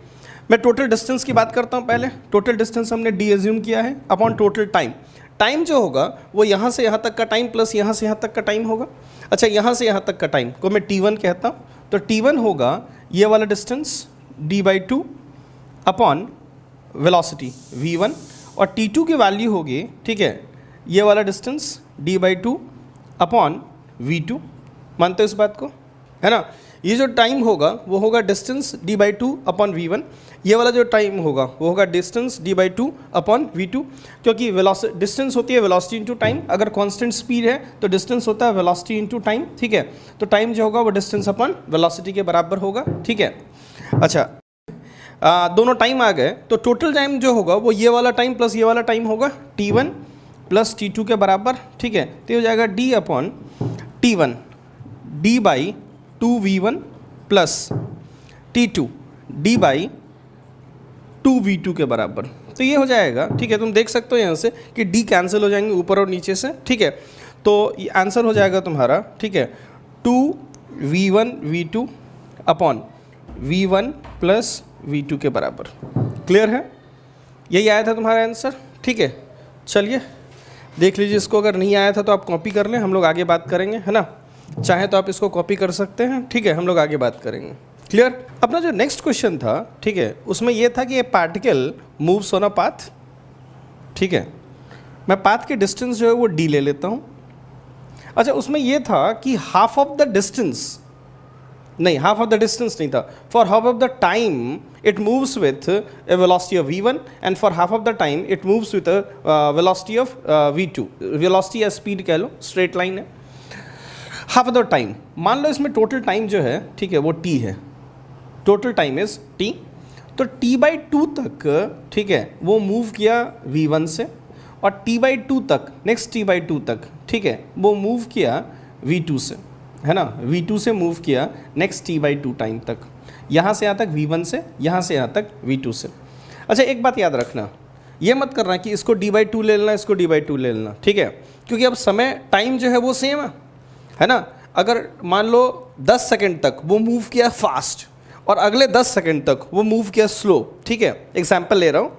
[SPEAKER 1] मैं टोटल डिस्टेंस की बात करता हूँ पहले। टोटल डिस्टेंस हमने डी एज्यूम किया है अपॉन टोटल टाइम। टाइम जो होगा वो यहाँ से यहाँ तक का टाइम प्लस यहाँ से यहाँ तक का टाइम होगा। अच्छा, यहाँ से यहाँ तक का टाइम को मैं t1 कहता हूँ, तो t1 होगा ये वाला distance d/2 upon velocity v1, और t2 की वैल्यू होगी, ठीक है, ये वाला डिस्टेंस d/2 अपॉन v2। मानते हो इस बात को, है ना। ये जो टाइम होगा वो होगा डिस्टेंस d/2 अपॉन v1, ये वाला जो टाइम होगा वो होगा डिस्टेंस d/2 अपॉन v2, क्योंकि डिस्टेंस होती है वेलोसिटी इंटू टाइम। अगर कांस्टेंट स्पीड है तो डिस्टेंस होता है वेलोसिटी इंटू टाइम, ठीक है। तो टाइम जो होगा वो डिस्टेंस अपॉन वेलोसिटी के बराबर होगा, ठीक है। अच्छा, दोनों टाइम आ गए, तो टोटल टाइम जो होगा वो ये वाला टाइम प्लस ये वाला टाइम होगा t1 प्लस t2 के बराबर, ठीक है। तो हो जाएगा d upon t1 d/2v1 plus t2 d/2v2 के बराबर। तो ये हो जाएगा, ठीक है। तुम देख सकते हो यहाँ से कि d कैंसिल हो जाएंगे ऊपर और नीचे से, ठीक है। तो ये आंसर हो जाएगा तुम्हारा, ठीक है, 2v1v2 upon v1 plus v2 के बराबर। क्लियर है? यही आया था तुम्हारा आंसर, ठीक है। चलिए देख लीजिए इसको, अगर नहीं आया था तो आप कॉपी कर लें, हम लोग आगे बात करेंगे, है ना। चाहे तो आप इसको कॉपी कर सकते हैं, ठीक है, हम लोग आगे बात करेंगे। क्लियर? अपना जो नेक्स्ट क्वेश्चन था, ठीक है, उसमें यह था कि ये particle moves on a path, ठीक है, मैं पाथ के डिस्टेंस जो है वो d ले लेता हूँ। अच्छा, उसमें ये था कि हाफ ऑफ द डिस्टेंस, नहीं हाफ ऑफ द डिस्टेंस नहीं था, for half of the time it moves with A velocity of v1 and for half of the time it moves with velocity of v2। Velocity या speed कह लो, straight line है। Half of the time, मान लो इसमें total time जो है, ठीक है, वो t है, टोटल टाइम इज t। तो t/2 तक, ठीक है, वो मूव किया v1 से, और t/2 तक, नेक्स्ट t/2 तक, ठीक है, वो मूव किया v2 से, है ना, v2 से मूव किया नेक्स्ट t/2 टाइम तक, यहाँ से यहाँ तक v1 से, यहाँ से यहाँ तक v2 से। अच्छा, एक बात याद रखना, ये मत करना कि इसको d/2 ले लेना, इसको d/2 ले लेना, ठीक है, क्योंकि अब समय टाइम जो है वो सेम है ना। अगर मान लो 10 सेकंड तक वो मूव किया फास्ट और अगले 10 सेकंड तक वो मूव किया स्लो, ठीक है, एग्जाम्पल ले रहा हूँ,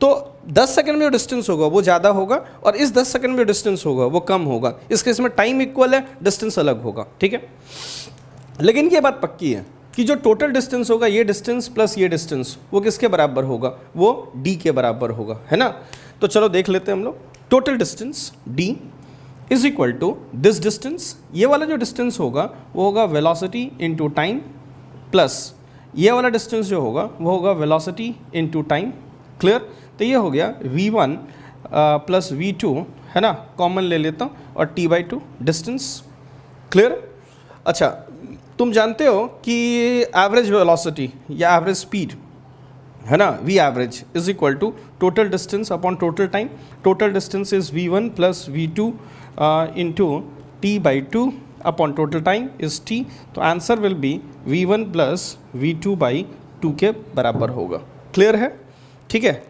[SPEAKER 1] तो 10 सेकंड में जो डिस्टेंस होगा वो ज़्यादा होगा और इस 10 सेकंड में जो डिस्टेंस होगा वो कम होगा। इस केस में टाइम इक्वल है, डिस्टेंस अलग होगा, ठीक है। लेकिन ये बात पक्की है कि जो टोटल डिस्टेंस होगा, ये डिस्टेंस प्लस ये डिस्टेंस, वो किसके बराबर होगा, वो d के बराबर होगा, है ना। तो चलो देख लेते हैं हम लोग। Total distance d is equal to this distance, ये वाला जो डिस्टेंस होगा वो होगा वेलोसिटी इनटू टाइम, प्लस ये वाला डिस्टेंस जो होगा वो होगा वेलोसिटी इनटू टाइम। क्लियर। तो ये हो गया v1 प्लस v2, है ना, कॉमन ले लेता हूँ, और t/2 डिस्टेंस। क्लियर। अच्छा, तुम जानते हो कि एवरेज वेलोसिटी या एवरेज स्पीड, है ना, v average is equal to total distance upon total time. Total distance is v1 plus v2 into t/2 upon total time is t। तो answer will be v1 plus v2/2 के बराबर होगा। Clear है, ठीक है।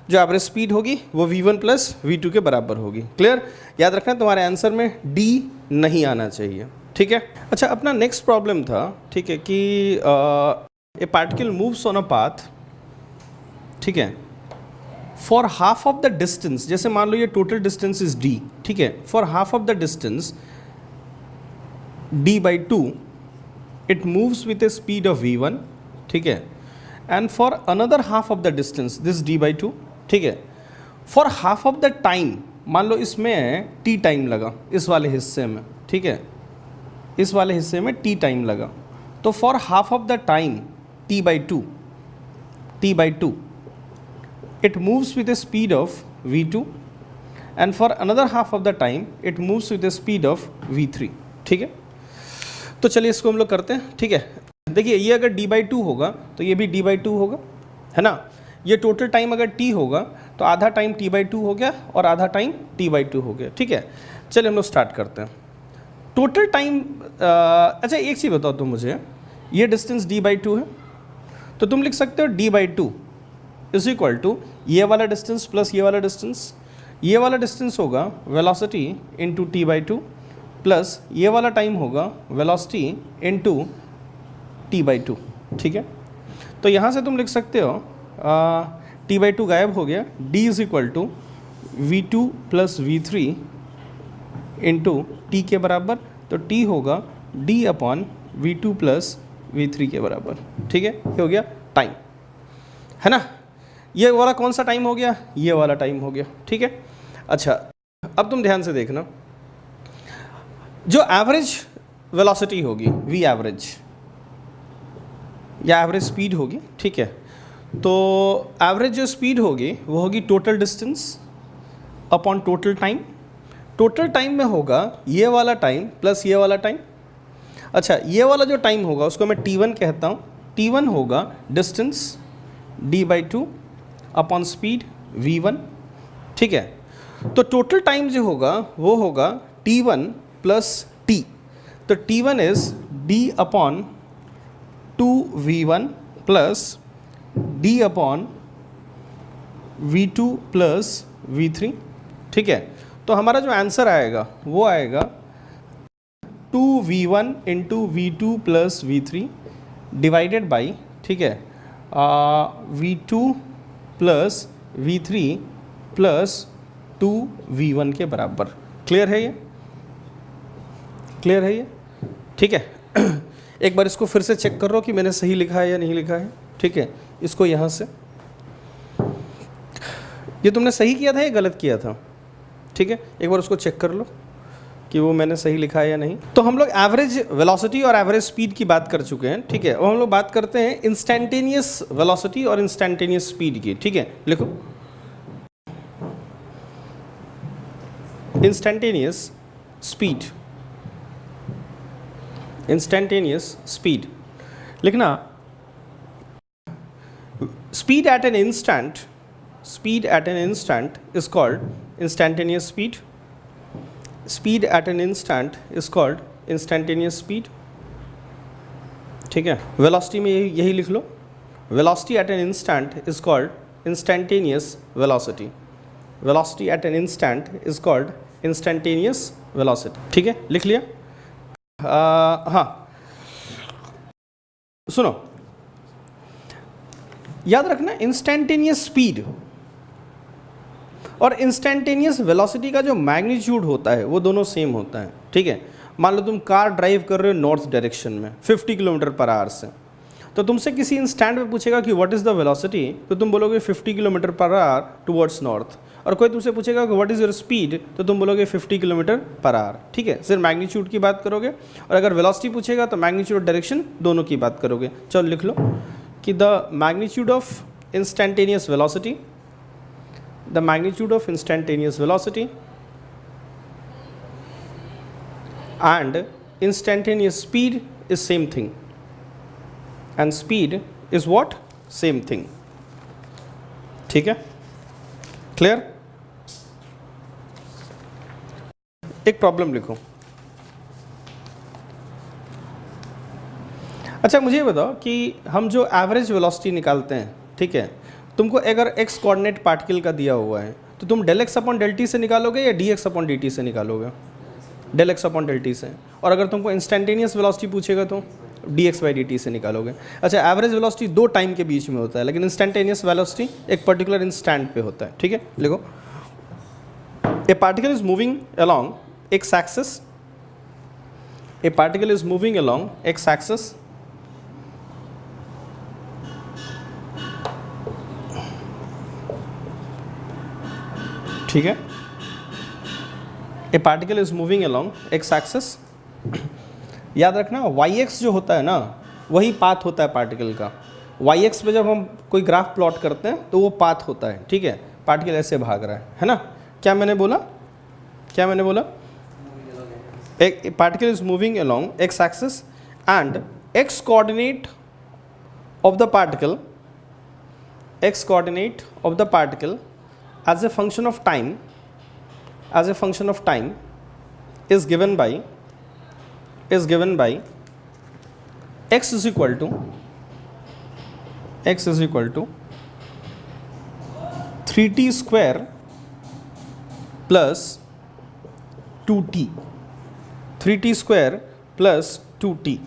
[SPEAKER 1] जो एवरेज स्पीड होगी वो v1 प्लस v2 के बराबर होगी। क्लियर। याद रखना तुम्हारे आंसर में d नहीं आना चाहिए, ठीक है। अच्छा, अपना नेक्स्ट प्रॉब्लम था, ठीक है, कि ए particle moves on a path, ठीक है, for half of the distance, जैसे मान लो ये टोटल डिस्टेंस इज d, ठीक है, for half of the distance d/2 it moves with A speed of v1, ठीक है, and for another half of the distance this d/2, ठीक है, for half of the time, मान लो इसमें t time लगा इस वाले हिस्से में, ठीक है, इस वाले हिस्से में t टाइम लगा, तो for half of the time t/2 it moves with a speed of v2 and for another half of the time it moves with a speed of v3, ठीक है। तो चलिए इसको हम लोग करते हैं, ठीक है। देखिए, ये अगर d/2 होगा तो ये भी d/2 होगा, है ना। ये टोटल टाइम अगर t होगा तो आधा टाइम t/2 हो गया और आधा टाइम t/2 हो गया, ठीक है। चलिए हम लोग स्टार्ट करते हैं। टोटल टाइम, अच्छा एक चीज़ बताओ तुम मुझे, ये डिस्टेंस d/2 है, तो तुम लिख सकते हो d/2 इज इक्वल टू ये वाला डिस्टेंस प्लस ये वाला डिस्टेंस। ये वाला डिस्टेंस होगा वेलोसिटी इंटू t/2 प्लस ये वाला टाइम होगा वेलोसिटी इंटू t/2, ठीक है। तो यहाँ से तुम लिख सकते हो t/2 गायब हो गया, d is equal to v2 plus v3 into t के बराबर, तो t होगा d upon v2 plus v3 के बराबर, ठीक है। ये हो गया टाइम, है ना। ये वाला कौन सा टाइम हो गया, ये वाला टाइम हो गया, ठीक है। अच्छा, अब तुम ध्यान से देखना, जो एवरेज वेलोसिटी होगी v एवरेज या एवरेज स्पीड होगी, ठीक है, तो एवरेज जो स्पीड होगी वो होगी total distance upon total time. Total time में होगा ये वाला टाइम प्लस ये वाला टाइम। अच्छा, ये वाला जो टाइम होगा उसको मैं t1 कहता हूँ। t1 होगा distance d/2 upon speed v1, ठीक है। तो टोटल टाइम जो होगा वो होगा t1 प्लस t, तो t1 is d upon 2v1 plus d upon v2 plus v3, ठीक है। तो हमारा जो आंसर आएगा वो आएगा 2v1 into v2 plus v3 divided by, ठीक है, v2 plus v3 plus 2v1 के बराबर। क्लियर है ये, क्लियर है ये, ठीक है। एक बार इसको फिर से चेक कर लो कि मैंने सही लिखा है या नहीं लिखा है, ठीक है। इसको यहाँ से, ये तुमने सही किया था या गलत किया था, ठीक है, एक बार उसको चेक कर लो कि वो मैंने सही लिखा है या नहीं। तो हम लोग एवरेज वेलोसिटी और एवरेज स्पीड की बात कर चुके हैं, ठीक है। अब हम लोग बात करते हैं इंस्टेंटेनियस वेलोसिटी और इंस्टेंटेनियस स्पीड की, ठीक है। लिखो इंस्टेंटेनियस स्पीड, इंस्टेंटेनियस स्पीड लिखना। Speed at an instant, speed at an instant is called instantaneous speed. Speed at an instant is called instantaneous speed. ठीक है, velocity में यही लिख लो, velocity at an instant is called instantaneous velocity. Velocity at an instant is called instantaneous velocity. ठीक है, लिख लिया। हाँ सुनो, याद रखना इंस्टेंटेनियस स्पीड और इंस्टेंटेनियस वेलोसिटी का जो मैग्नीट्यूड होता है वो दोनों सेम होता है, ठीक है। मान लो तुम कार ड्राइव कर रहे हो नॉर्थ डायरेक्शन में 50 किलोमीटर पर आवर से, तो तुमसे किसी इंस्टेंट पे पूछेगा कि व्हाट इज़ द वेलोसिटी, तो तुम बोलोगे 50 kilometre per hour towards north. और कोई तुमसे पूछेगा कि व्हाट इज़ योर स्पीड, तो तुम बोलोगे 50 किलोमीटर पर आवर, ठीक है। सिर्फ मैग्नीट्यूड की बात करोगे, और अगर वेलोसिटी पूछेगा तो मैग्नीट्यूड और डायरेक्शन दोनों की बात करोगे। चलो लिख लो कि the magnitude of instantaneous velocity, the magnitude of instantaneous velocity and instantaneous speed is same thing, and speed is what? Same thing. ठीक है, क्लियर। एक प्रॉब्लम लिखो। अच्छा मुझे बताओ कि हम जो एवरेज वेलोसिटी निकालते हैं, ठीक है, तुमको अगर एक्स कोऑर्डिनेट पार्टिकल का दिया हुआ है तो तुम del X upon del T से निकालोगे या D X upon D T से निकालोगे? Del X upon del T से। और अगर तुमको इंस्टेंटेनियस वेलोसिटी पूछेगा तो D X by D T से निकालोगे। अच्छा, एवरेज वेलोसिटी दो टाइम के बीच में होता है, लेकिन इंस्टेंटेनियस वेलोसिटी एक पर्टिकुलर इंस्टेंट पे होता है, ठीक है। लिखो, ए particle is moving along x axis, A particle is moving along x axis ठीक है। A particle is moving along x axis. याद रखना वाई एक्स जो होता है ना, वही पाथ होता है पार्टिकल का। वाई एक्स पे जब हम कोई ग्राफ प्लॉट करते हैं तो वो पाथ होता है, ठीक है। पार्टिकल ऐसे भाग रहा है ना। क्या मैंने बोला, क्या मैंने बोला? एक particle is moving along x axis and x coordinate of the particle, x coordinate of the particle as a function of time, as a function of time is given by x is equal to 3t square plus 2t, 3t square plus 2t.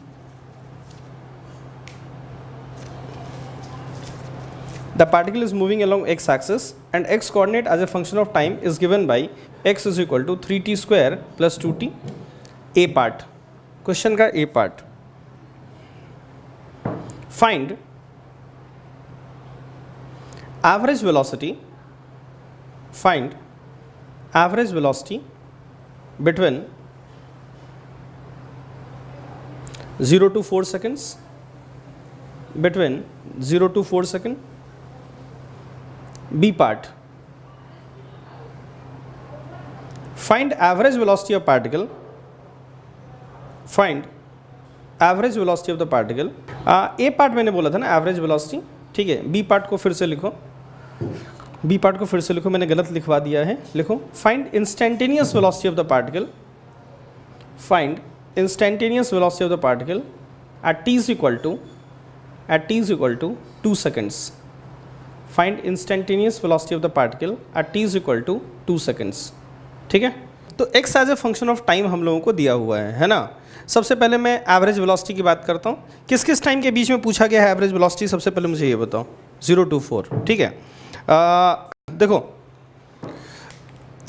[SPEAKER 1] The particle is moving along x axis and x coordinate as a function of time is given by x is equal to 3t square plus 2t. A part, question का A part, find average velocity, find average velocity between 0 to 4 seconds, between 0 to 4 seconds. B part, find average velocity of particle, find average velocity of the particle. A part मैंने बोला था ना average velocity, ठीक है। B part को फिर से लिखो, B part को फिर से लिखो, मैंने गलत लिखवा दिया है। लिखो, find instantaneous velocity of the particle, find instantaneous velocity of the particle at t is equal to 2 seconds. Find instantaneous velocity of the particle at t is equal to 2 seconds. ठीक है, तो x as a function of time हम लोगों को दिया हुआ है ना। सबसे पहले मैं एवरेज वेलोसिटी की बात करता हूँ। किस किस टाइम के बीच में पूछा गया है एवरेज वेलोसिटी? सबसे पहले मुझे ये बताओ, 0 to 4, ठीक है। देखो,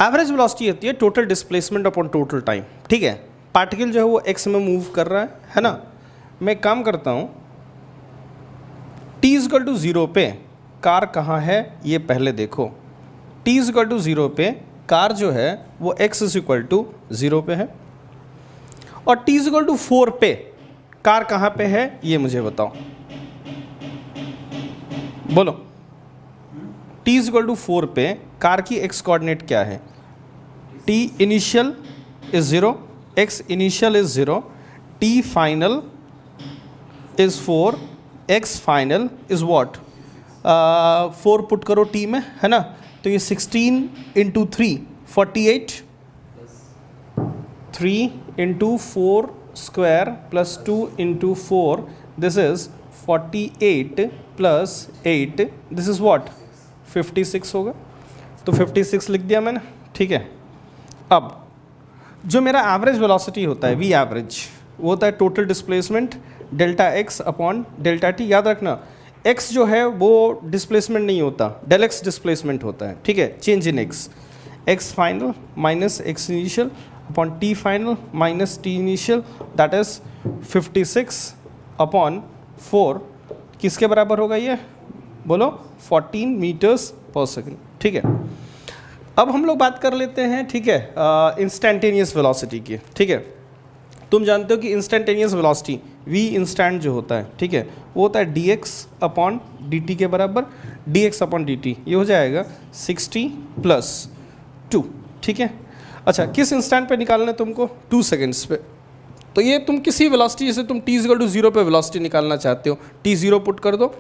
[SPEAKER 1] एवरेज वेलोसिटी होती है total displacement upon total time, ठीक है। पार्टिकल जो है वो x में मूव कर रहा है ना। मैं काम करता हूँ, t इक्वल टू 0 पे कार कहाँ है ये पहले देखो। t इक्वल टू 0 पे कार जो है वो x इज इक्वल टू 0 पे है और t इज इक्वल टू 4 पे कार कहाँ पे है ये मुझे बताओ, बोलो। t इज इक्वल टू 4 पे कार की x कोऑर्डिनेट क्या है? t initial is 0, x initial is 0, t final is 4, x final is what? 4 put करो t में, है ना, तो ये 16 into 3 48, 3 into 4 square plus 2 into 4, this is 48 plus 8, this is what? 56 होगा। तो 56 लिख दिया मैंने, ठीक है। अब जो मेरा एवरेज वेलोसिटी होता है, वी एवरेज, वो होता है total displacement delta x upon delta T. याद रखना x जो है वो डिस्प्लेसमेंट नहीं होता, डेल एक्स डिस्प्लेसमेंट होता है, ठीक है, change in x final minus x initial upon t final minus t initial, that is 56 upon 4, किसके बराबर होगा ये, बोलो? 14 मीटर्स पर सेकेंड, ठीक है। अब हम लोग बात कर लेते हैं, ठीक है, इंस्टेंटेनियस वेलोसिटी की, ठीक है। तुम जानते हो कि इंस्टेंटेनियस वेलोसिटी v इंस्टेंट जो होता है, ठीक है, वो होता है dx अपॉन dt के बराबर, dx अपॉन dt, ये हो जाएगा 60 प्लस 2, ठीक है। अच्छा, किस इंस्टेंट पे निकालना है तुमको? 2 सेकेंड्स पे। तो ये तुम किसी वेलोसिटी, जैसे तुम t इक्वल टू 0 पे वेलोसिटी निकालना चाहते हो, t 0 पुट कर दो,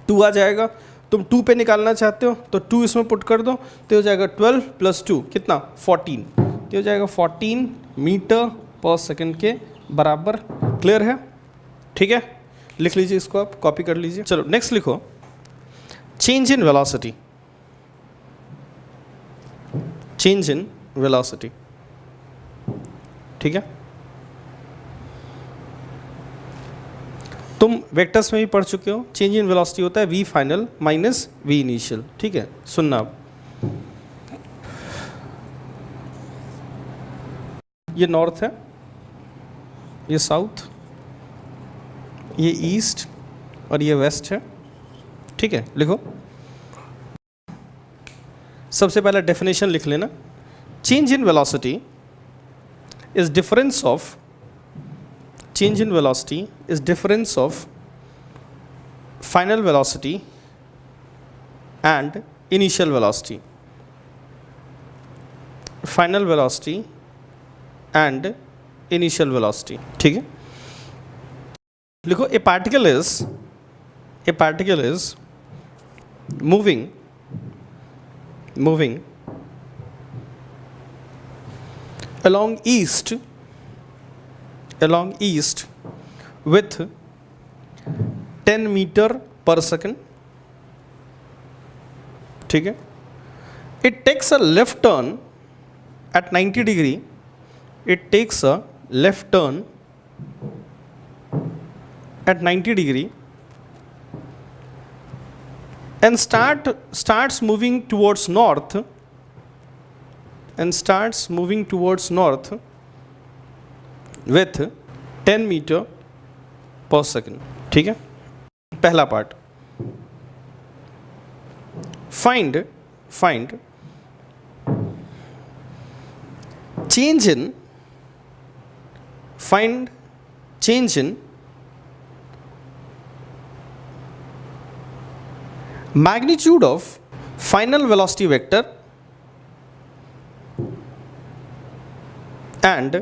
[SPEAKER 1] 2 आ जाएगा। तुम 2 पे निकालना चाहते हो तो 2 इसमें पुट कर दो, तो हो जाएगा 12 प्लस 2 कितना? 14, तो हो जाएगा 14 मीटर पर सेकेंड के बराबर। क्लियर है? ठीक है, लिख लीजिए इसको, आप कॉपी कर लीजिए। चलो नेक्स्ट लिखो, change in velocity, change in velocity, ठीक है। तुम वेक्टर्स में भी पढ़ चुके हो, चेंज इन वेलोसिटी होता है v final minus v initial, ठीक है। सुनना अब, ये नॉर्थ है, ये साउथ, ये ईस्ट और ये वेस्ट है, ठीक है। लिखो, सबसे पहला डेफिनेशन लिख लेना। Change in velocity is difference of, change in velocity is difference of final velocity and initial velocity, final velocity and initial velocity, ठीक है। लिखो, a particle is moving along east with 10 meter per second, ठीक है। It takes a left turn at 90 degree, it takes a left turn at 90 degree and starts moving towards north, with 10 metre पर second, ठीक है। पहला part, find change in magnitude of final velocity vector and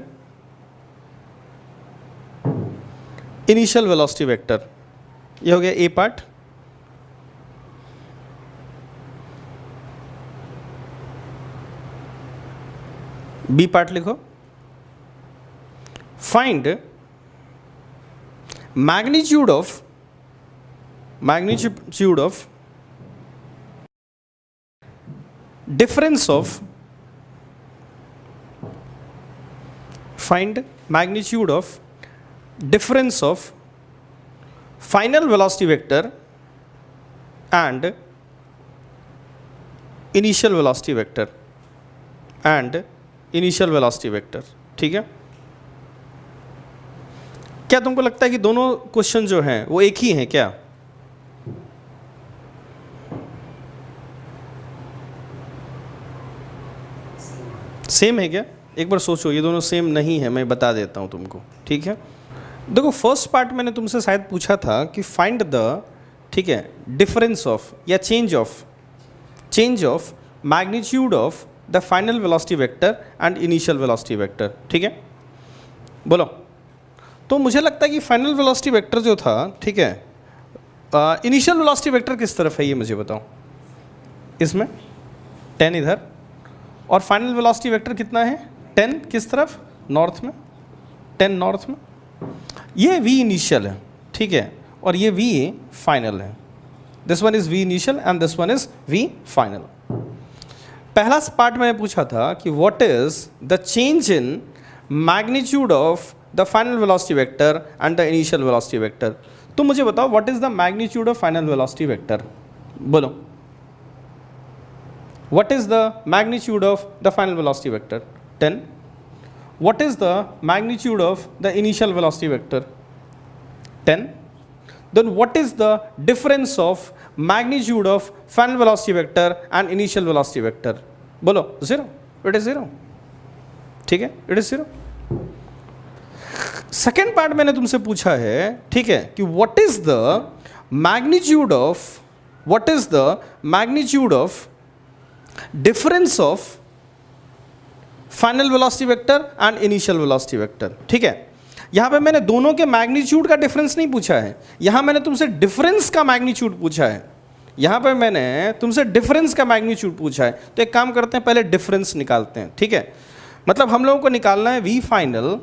[SPEAKER 1] initial velocity vector. ये हो गया ए part. B part लिखो, find magnitude of difference of, find magnitude of difference of final velocity vector and initial velocity vector, ठीक है। क्या तुमको लगता है कि दोनों क्वेश्चन जो हैं वो एक ही हैं क्या? सेम है क्या? एक बार सोचो, ये दोनों सेम नहीं है, मैं बता देता हूँ तुमको, ठीक है। देखो फर्स्ट पार्ट मैंने तुमसे शायद पूछा था कि फाइंड द, ठीक है, डिफरेंस ऑफ या change of magnitude of the final velocity vector and initial velocity vector, ठीक है। बोलो। तो मुझे लगता है कि फाइनल वेलोसिटी वेक्टर जो था, ठीक है, इनिशियल वेलोसिटी वेक्टर किस तरफ है ये मुझे बताओ। इसमें 10 इधर, और फाइनल वेलोसिटी वेक्टर कितना है 10 किस तरफ, नॉर्थ में, 10 नॉर्थ में। ये v इनिशियल है, ठीक है, और ये v फाइनल है। This one is v initial and this one is v final. पहला पार्ट मैंने पूछा था कि what is the change in magnitude of the final velocity vector and the initial velocity vector. तो मुझे बताओ what is the magnitude of final velocity vector. बोलो, what is the magnitude of the final velocity vector? 10. What is the magnitude of the initial velocity vector? 10. Then what is the difference of magnitude of final velocity vector and initial velocity vector? बोलो, 0. It is 0. ठीक है, it is 0. Second part मैंने तुमसे पूछा है, ठीक है, कि what is the magnitude of difference of final velocity vector and initial velocity vector, ठीक है। यहां पे मैंने दोनों के मैग्नीट्यूड का डिफरेंस नहीं पूछा है, यहां मैंने तुमसे डिफरेंस का मैग्नीट्यूड पूछा है। यहां पे मैंने तुमसे डिफरेंस का मैग्नीट्यूड पूछा है। तो एक काम करते हैं, पहले डिफरेंस निकालते हैं, ठीक है। मतलब हम लोगों को निकालना है v final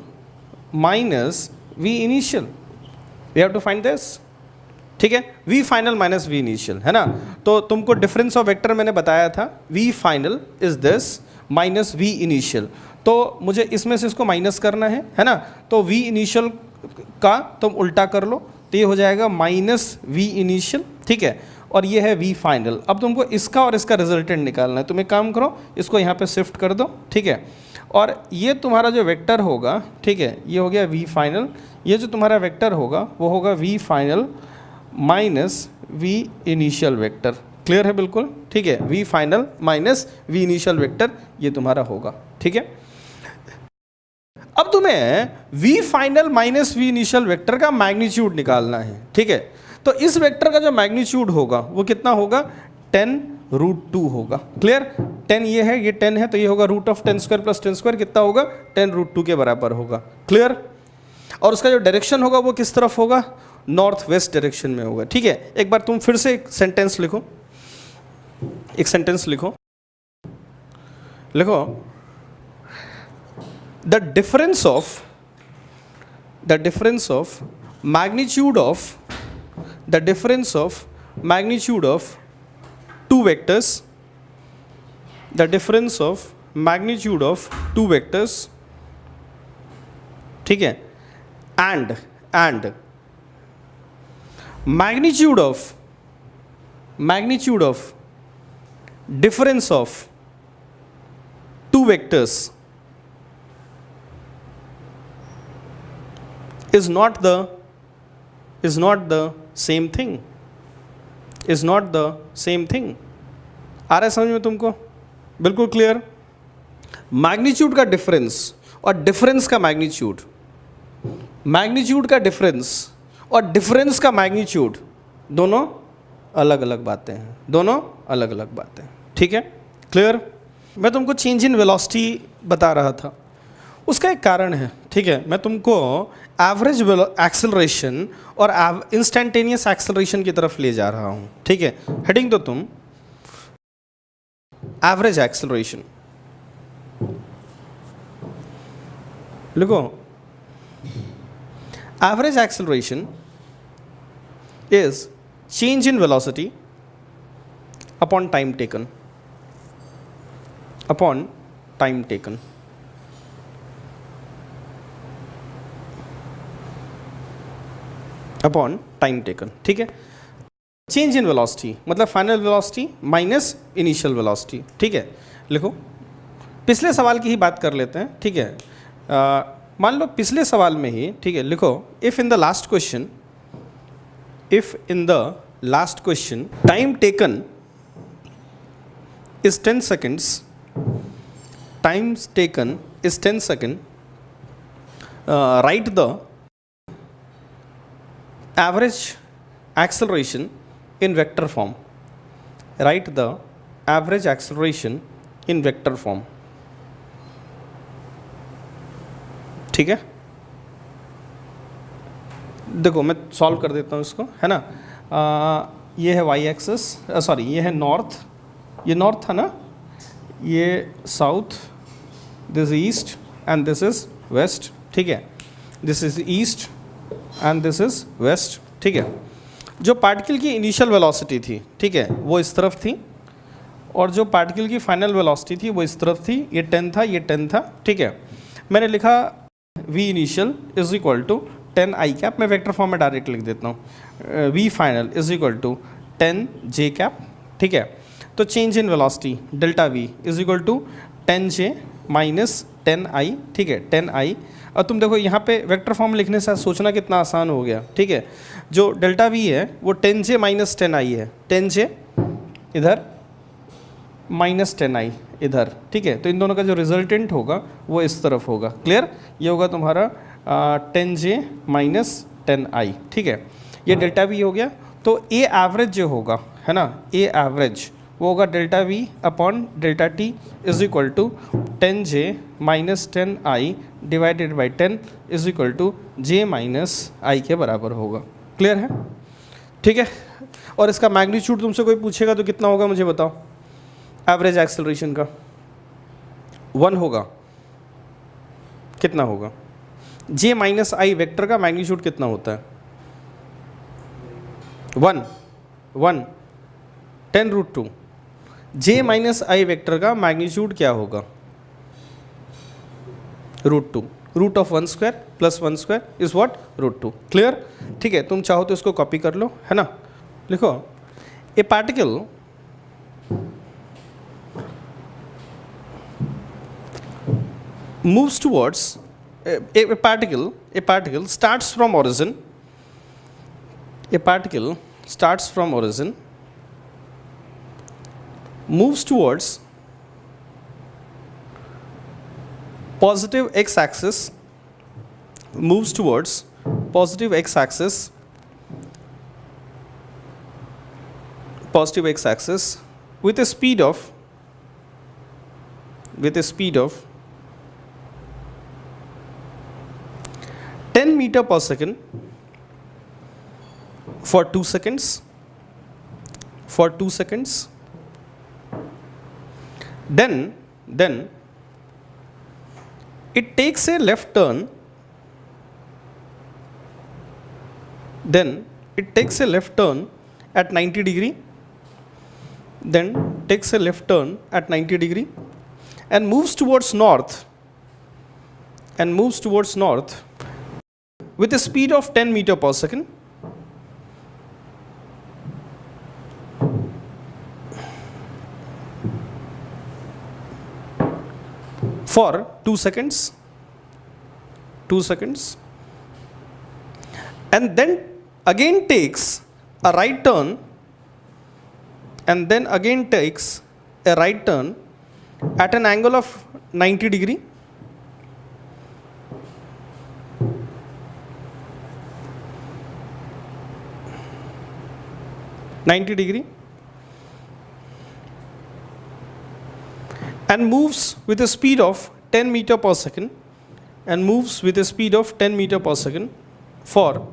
[SPEAKER 1] minus v initial, we have to find this, ठीक है। v final minus v initial, है ना। तो तुमको डिफरेंस ऑफ वेक्टर मैंने बताया था, v final is this minus v initial. तो मुझे इसमें से इसको माइनस करना है ना। तो v इनिशियल का तुम उल्टा कर लो, तो ये हो जाएगा माइनस v इनिशियल, ठीक है, और ये है v फाइनल। अब तुमको इसका और इसका रिजल्टेंट निकालना है। तुम एक काम करो, इसको यहाँ पे शिफ्ट कर दो, ठीक है, और ये तुम्हारा जो वेक्टर होगा, ठीक है, ये हो गया v फाइनल। ये जो तुम्हारा वेक्टर होगा वो होगा v final minus v initial vector. Clear है बिल्कुल, ठीक है। v final minus v initial vector ये तुम्हारा होगा, ठीक है। अब तुम्हें v final minus v initial vector का मैग्नीट्यूड निकालना है, ठीक है। तो इस वेक्टर का जो मैग्नीट्यूड होगा वो कितना होगा, 10√2 होगा। क्लियर, 10 ये है, ये 10 है, तो ये होगा root of 10 square plus 10 square, कितना होगा 10√2 के बराबर होगा। क्लियर, और उसका जो डायरेक्शन होगा वो किस तरफ होगा, नॉर्थ वेस्ट डायरेक्शन में होगा, ठीक है। एक बार तुम फिर से एक सेंटेंस लिखो, the difference of magnitude of two vectors, ठीक है, and magnitude of difference of two vectors is not the same thing. आ रहा है समझ में तुमको? बिल्कुल क्लियर। मैग्नीट्यूड का डिफरेंस और डिफरेंस का मैग्नीट्यूड, मैग्नीट्यूड का डिफरेंस और डिफरेंस का मैग्नीट्यूड दोनों अलग अलग बातें हैं, ठीक है। क्लियर। मैं तुमको चेंज इन वेलोसिटी बता रहा था, उसका एक कारण है, ठीक है। मैं तुमको एवरेज एक्सेलरेशन और इंस्टेंटेनियस एक्सेलरेशन की तरफ ले जा रहा हूँ, ठीक है। हेडिंग दो तुम, एवरेज एक्सेलरेशन लिखो। Average acceleration is change in velocity upon time taken. ठीक है। चेंज इन वेलोसिटी मतलब final velocity minus initial velocity, ठीक है। लिखो, पिछले सवाल की ही बात कर लेते हैं, ठीक है। मान लो पिछले सवाल में ही, ठीक है, लिखो if in the last question time taken is 10 seconds, times taken is 10 seconds. Write the average acceleration in vector form. Write the average acceleration in vector form. ठीक है, देखो मैं सॉल्व कर देता हूँ इसको, है ना। ये है वाई एक्सिस, सॉरी ये है नॉर्थ, ये नॉर्थ था ना, ये south, this east and this is west, ठीक है। This is east and this is west, ठीक है। जो पार्टिकल की इनिशियल वेलोसिटी थी, ठीक है, वो इस तरफ थी, और जो पार्टिकल की फाइनल वेलोसिटी थी वो इस तरफ थी। ये 10 था, ये 10 था, ठीक है। मैंने लिखा v initial is equal to 10 I cap, मैं वेक्टर फॉर्म में डायरेक्ट लिख देता हूँ। v final is equal to 10 J cap, ठीक है। तो change in velocity delta v is equal to 10 J minus 10 I, ठीक है, 10 आई। और तुम देखो यहाँ पे वेक्टर फॉर्म लिखने से सोचना कितना आसान हो गया, ठीक है। जो डेल्टा v है वो 10 जे माइनस 10 आई है, 10 जे इधर माइनस 10 आई इधर, ठीक है। तो इन दोनों का जो रिजल्टेंट होगा वो इस तरफ होगा, क्लियर। ये होगा तुम्हारा 10 जे माइनस 10 आई, ठीक है। ये डेल्टा वी हो गया। तो ए एवरेज जो होगा, है ना, ए एवरेज वो होगा delta we upon delta T is equal to 10 J minus 10 I divided by 10 is equal to J minus I के बराबर होगा, क्लियर है, ठीक है। और इसका मैग्नीट्यूड तुमसे कोई पूछेगा तो कितना होगा मुझे बताओ। एवरेज एक्सेलरेशन का 1 होगा, कितना होगा। जे माइनस आई वेक्टर का मैग्नीट्यूड कितना होता है, 1 10√2। जे माइनस आई वेक्टर का मैग्नीट्यूड क्या होगा, √2, root of 1 square plus 1 square is what, √2, clear, ठीक है। तुम चाहो तो इसको कॉपी कर लो, है ना। लिखो ए particle moves towards a particle starts from origin. A particle starts from origin, moves towards positive x-axis, moves towards positive x-axis, with a speed of 10 meter per second for 2 seconds. Then it takes a left turn. At 90 degree. And moves towards north. With a speed of 10 meter per second. For 2 seconds. And then again takes a right turn. At an angle of 90 degree. And moves with a speed of 10 meter per second. For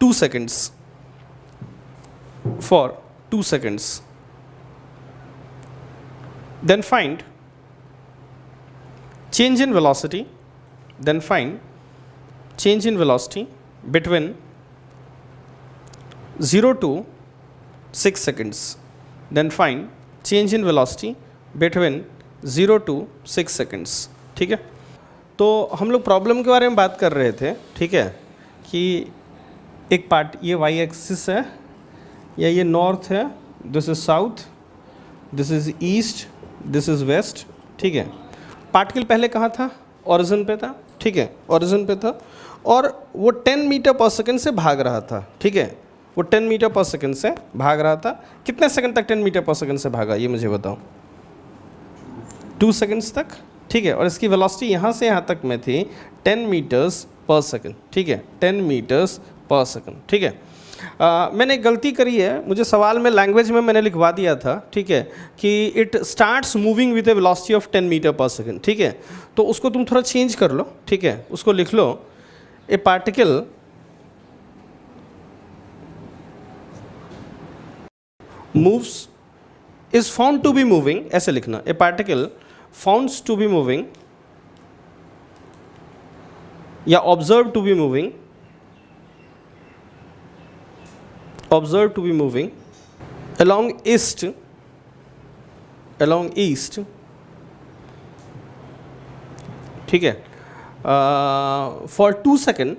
[SPEAKER 1] 2 seconds. Then find change in velocity. Between 0 to 6 seconds. Then find change in velocity between 0 to 6 seconds. ठीक है। तो हम लोग problem के बारे में बात कर रहे थे, ठीक है, कि एक पार्ट ये वाई एक्सिस है या ये नॉर्थ है, this is south, this is east, this is west, ठीक है। पार्टिकल पहले कहाँ था, ओरिजिन पे था, ठीक है, ओरिजिन पे था, और वो 10 मीटर पर सेकंड से भाग रहा था, ठीक है। वो 10 मीटर पर सेकंड से भाग रहा था। कितने सेकंड तक 10 मीटर पर सेकंड से भागा ये मुझे बताओ। 2 सेकंड्स तक, ठीक है। और इसकी वेलोसिटी यहाँ से यहाँ तक में थी 10 मीटर्स पर सेकंड, ठीक है, 10 मीटर्स पर सेकंड, ठीक है। मैंने एक गलती करी है, मुझे सवाल में लैंग्वेज में मैंने लिखवा दिया था, ठीक है, कि it starts moving with a velocity of 10 metre पर सेकंड, ठीक है। तो उसको तुम थोड़ा चेंज कर लो, ठीक है, उसको लिख लो a particle moves is found to be moving, ऐसे लिखना, a particle founds to be moving या observe to be moving, observed to be moving along east, ठीक है, for 2 second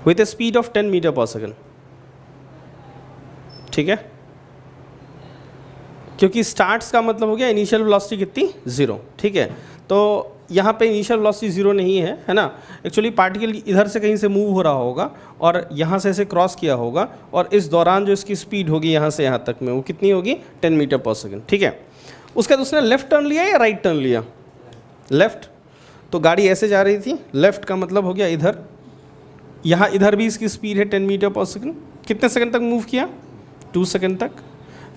[SPEAKER 1] with a speed of 10 meter per second, ठीक है। क्योंकि starts का मतलब हो गया इनिशियल वेलोसिटी कितनी, 0, ठीक है। तो यहाँ पे इनिशियल वेलोसिटी 0 नहीं है, है ना। एक्चुअली पार्टिकल इधर से कहीं से मूव हो रहा होगा और यहाँ से ऐसे क्रॉस किया होगा, और इस दौरान जो इसकी स्पीड होगी यहाँ से यहाँ तक में, वो कितनी होगी, 10 मीटर पर सेकंड, ठीक है। उसके बाद उसने लेफ़्ट टर्न लिया या राइट टर्न लिया, लेफ़्ट। तो गाड़ी ऐसे जा रही थी, लेफ़्ट का मतलब हो गया इधर, यहाँ इधर भी इसकी स्पीड है 10 मीटर पर सेकंड। कितने सेकंड तक मूव किया, 2 सेकंड तक।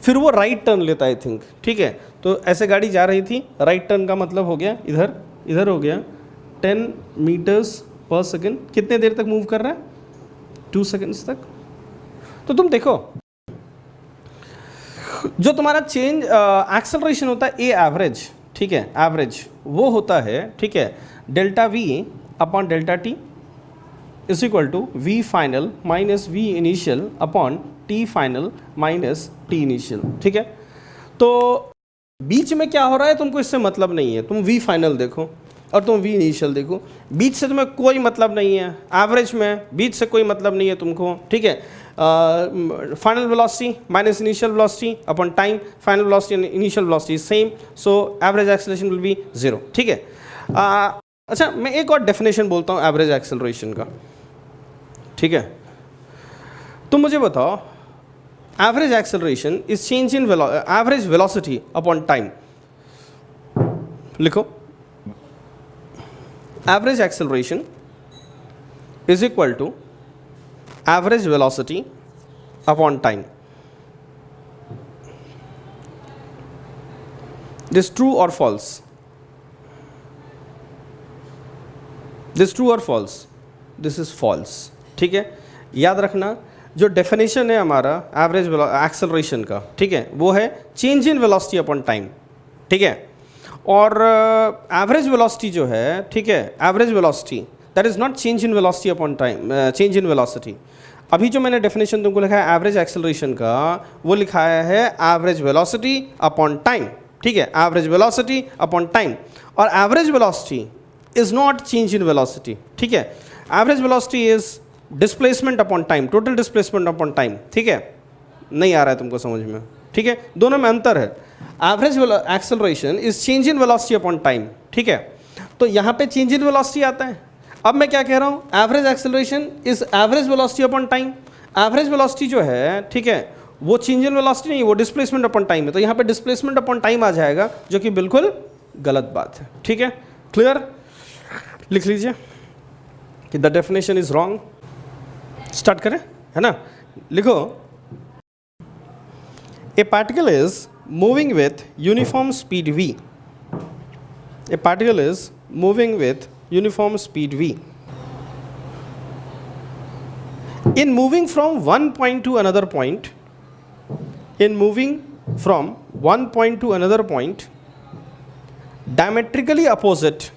[SPEAKER 1] फिर वो राइट टर्न लेता है, आई थिंक, ठीक है। तो ऐसे गाड़ी जा रही थी, राइट टर्न का मतलब हो गया इधर हो गया 10 मीटर्स पर सेकंड। कितने देर तक मूव कर रहा है, 2 सेकंड्स तक। तो तुम देखो, जो तुम्हारा चेंज एक्सेलरेशन होता है ए एवरेज, ठीक है, एवरेज वो होता है, ठीक है, delta we upon delta T is equal to V final minus V initial upon T final minus T initial, ठीक है। तो बीच में क्या हो रहा है तुमको इससे मतलब नहीं है, तुम वी फाइनल देखो और तुम वी इनिशियल देखो, बीच से तुम्हें कोई मतलब नहीं है। एवरेज में बीच से कोई मतलब नहीं है तुमको, ठीक है। Final velocity minus initial velocity upon time, final velocity and initial velocity same, so average acceleration will be 0, ठीक है। अच्छा, मैं एक और डेफिनेशन बोलता हूँ एवरेज एक्सेलरेशन का, ठीक है। तुम मुझे बताओ, average acceleration is change in average velocity upon time. लिखो, average acceleration is equal to average velocity upon time. This true or false? This true or false? This is false, ठीक है। याद रखना, जो डेफिनेशन है हमारा एवरेज एक्सेलरेशन का, ठीक है, वो है change in velocity upon time, ठीक है। और एवरेज वेलोसिटी जो है, ठीक है, average velocity that is not change in velocity upon time, change in velocity. अभी जो मैंने डेफिनेशन तुमको लिखा है एवरेज एक्सेलरेशन का, वो लिखाया है एवरेज वेलोसिटी अपॉन टाइम, ठीक है, एवरेज वेलोसिटी अपॉन टाइम। और average velocity is not change in velocity, ठीक है। Average velocity is displacement upon time, total displacement upon time, ठीक है। नहीं आ रहा है तुमको समझ में, ठीक है, दोनों में अंतर है। Average acceleration is change in velocity upon time, ठीक है। तो यहाँ पे चेंज इन वेलोसिटी आता है। अब मैं क्या कह रहा हूँ, average acceleration is average velocity upon time. Average velocity जो है, ठीक है, वो चेंज इन वेलोसिटी नहीं, वो डिस्प्लेसमेंट अपॉन टाइम है। तो यहाँ पे डिस्प्लेसमेंट अपॉन टाइम आ जाएगा, जो कि बिल्कुल गलत बात है, ठीक है। क्लियर, लिख लीजिए कि the definition is wrong. Start करें, है ना। लिखो, ए particle is moving with uniform speed v. A particle is moving with uniform speed v. In moving from one point to another point, diametrically opposite,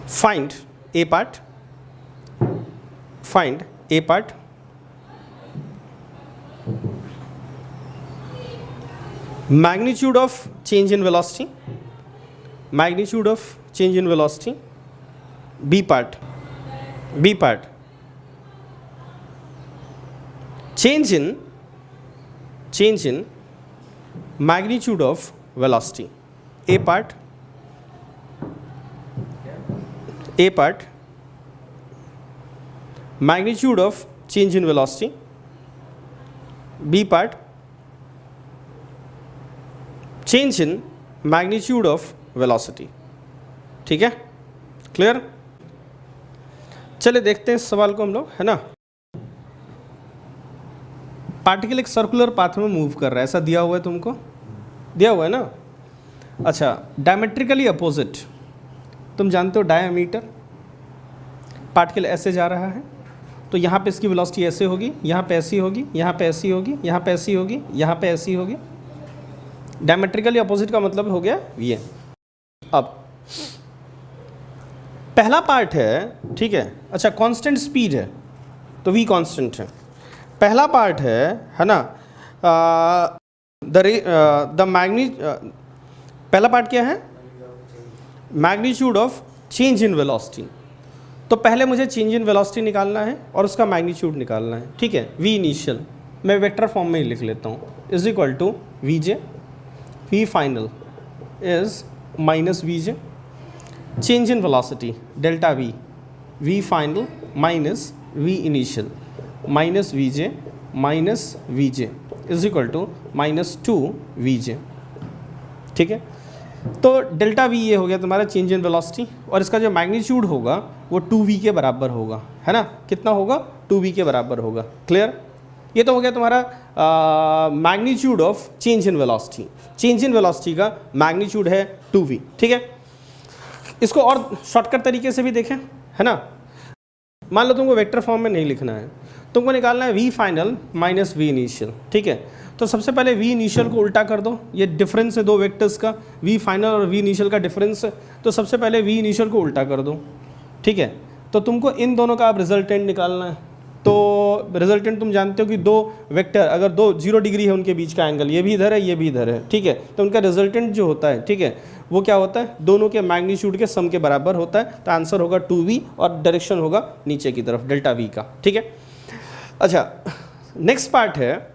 [SPEAKER 1] find a part, magnitude of change in velocity, B part, change in magnitude of velocity, A part, magnitude of change in velocity. B part, change in magnitude of velocity. ठीक है, clear? चले देखते हैं इस सवाल को हम लोग, है ना। पार्टिकल एक सर्कुलर पाथ में मूव कर रहा है, ऐसा दिया हुआ है तुमको, दिया हुआ है ना। अच्छा, डायमेट्रिकली अपोजिट, तुम जानते हो डायमीटर, पार्टिकल ऐसे जा रहा है तो यहाँ पे इसकी वेलोसिटी ऐसे होगी, यहाँ पे ऐसी होगी, यहाँ पे ऐसी होगी, यहाँ पे ऐसी होगी, यहाँ पे ऐसी होगी। डायमेट्रिकली अपोजिट का मतलब हो गया ये। अब पहला पार्ट है, ठीक है, अच्छा कांस्टेंट स्पीड है तो v कांस्टेंट है। पहला पार्ट है ना, पहला पार्ट क्या है, magnitude of change in velocity. तो पहले मुझे चेंज इन वेलोसिटी निकालना है और उसका मैग्नीट्यूड निकालना है, ठीक है। v इनिशियल मैं वेक्टर फॉर्म में ही लिख लेता हूँ, is equal to V J, V final is minus V J, change in velocity delta V, V final minus V initial minus V J is equal to minus 2 V J, ठीक है। तो delta we ये हो गया तुम्हारा change in velocity, और इसका जो मैग्नीट्यूड होगा वो 2v के बराबर होगा, है ना। कितना होगा, 2v के बराबर होगा, क्लियर। ये तो हो गया तुम्हारा magnitude of change in velocity. Change in velocity का मैग्नीट्यूड है 2v, ठीक है। इसको और शॉर्टकट तरीके से भी देखें, है ना। मान लो तुमको वेक्टर फॉर्म में नहीं लिखना है, तुमको निकालना है v final minus v initial, ठीक है। तो सबसे पहले v इनिशियल को उल्टा कर दो, ये डिफरेंस है दो वेक्टर्स का, v फाइनल और v इनिशियल का डिफरेंस है, तो सबसे पहले v इनिशियल को उल्टा कर दो, ठीक है। तो तुमको इन दोनों का अब रिजल्टेंट निकालना है। तो रिजल्टेंट तुम जानते हो कि दो वेक्टर अगर 0 डिग्री है उनके बीच का एंगल, ये भी इधर है ये भी इधर है, ठीक है, तो उनका रिजल्टेंट जो होता है, ठीक है, वो क्या होता है, दोनों के मैग्नीट्यूड के सम के बराबर होता है। तो आंसर होगा 2v और डायरेक्शन होगा नीचे की तरफ डेल्टा v का, ठीक है। अच्छा, नेक्स्ट पार्ट है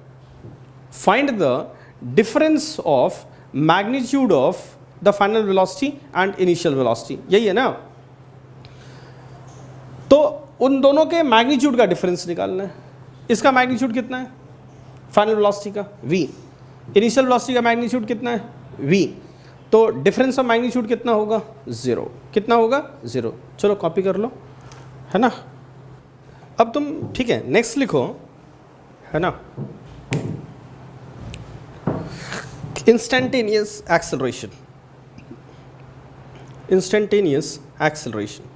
[SPEAKER 1] find the difference of magnitude of the final velocity and initial velocity, यही है ना। तो उन दोनों के मैग्नीट्यूड का डिफरेंस निकालना है। इसका मैग्नीट्यूड कितना है, फाइनल वेलोसिटी का v, इनिशियल वेलोसिटी का मैग्नीट्यूड कितना है v, तो डिफरेंस ऑफ मैग्नीट्यूड कितना होगा 0, कितना होगा 0। चलो कॉपी कर लो, है ना। अब तुम, ठीक है, नेक्स्ट लिखो, है ना, इंस्टेंटेनियस एक्सेलरेशन, इंस्टेंटेनियस एक्सेलरेशन,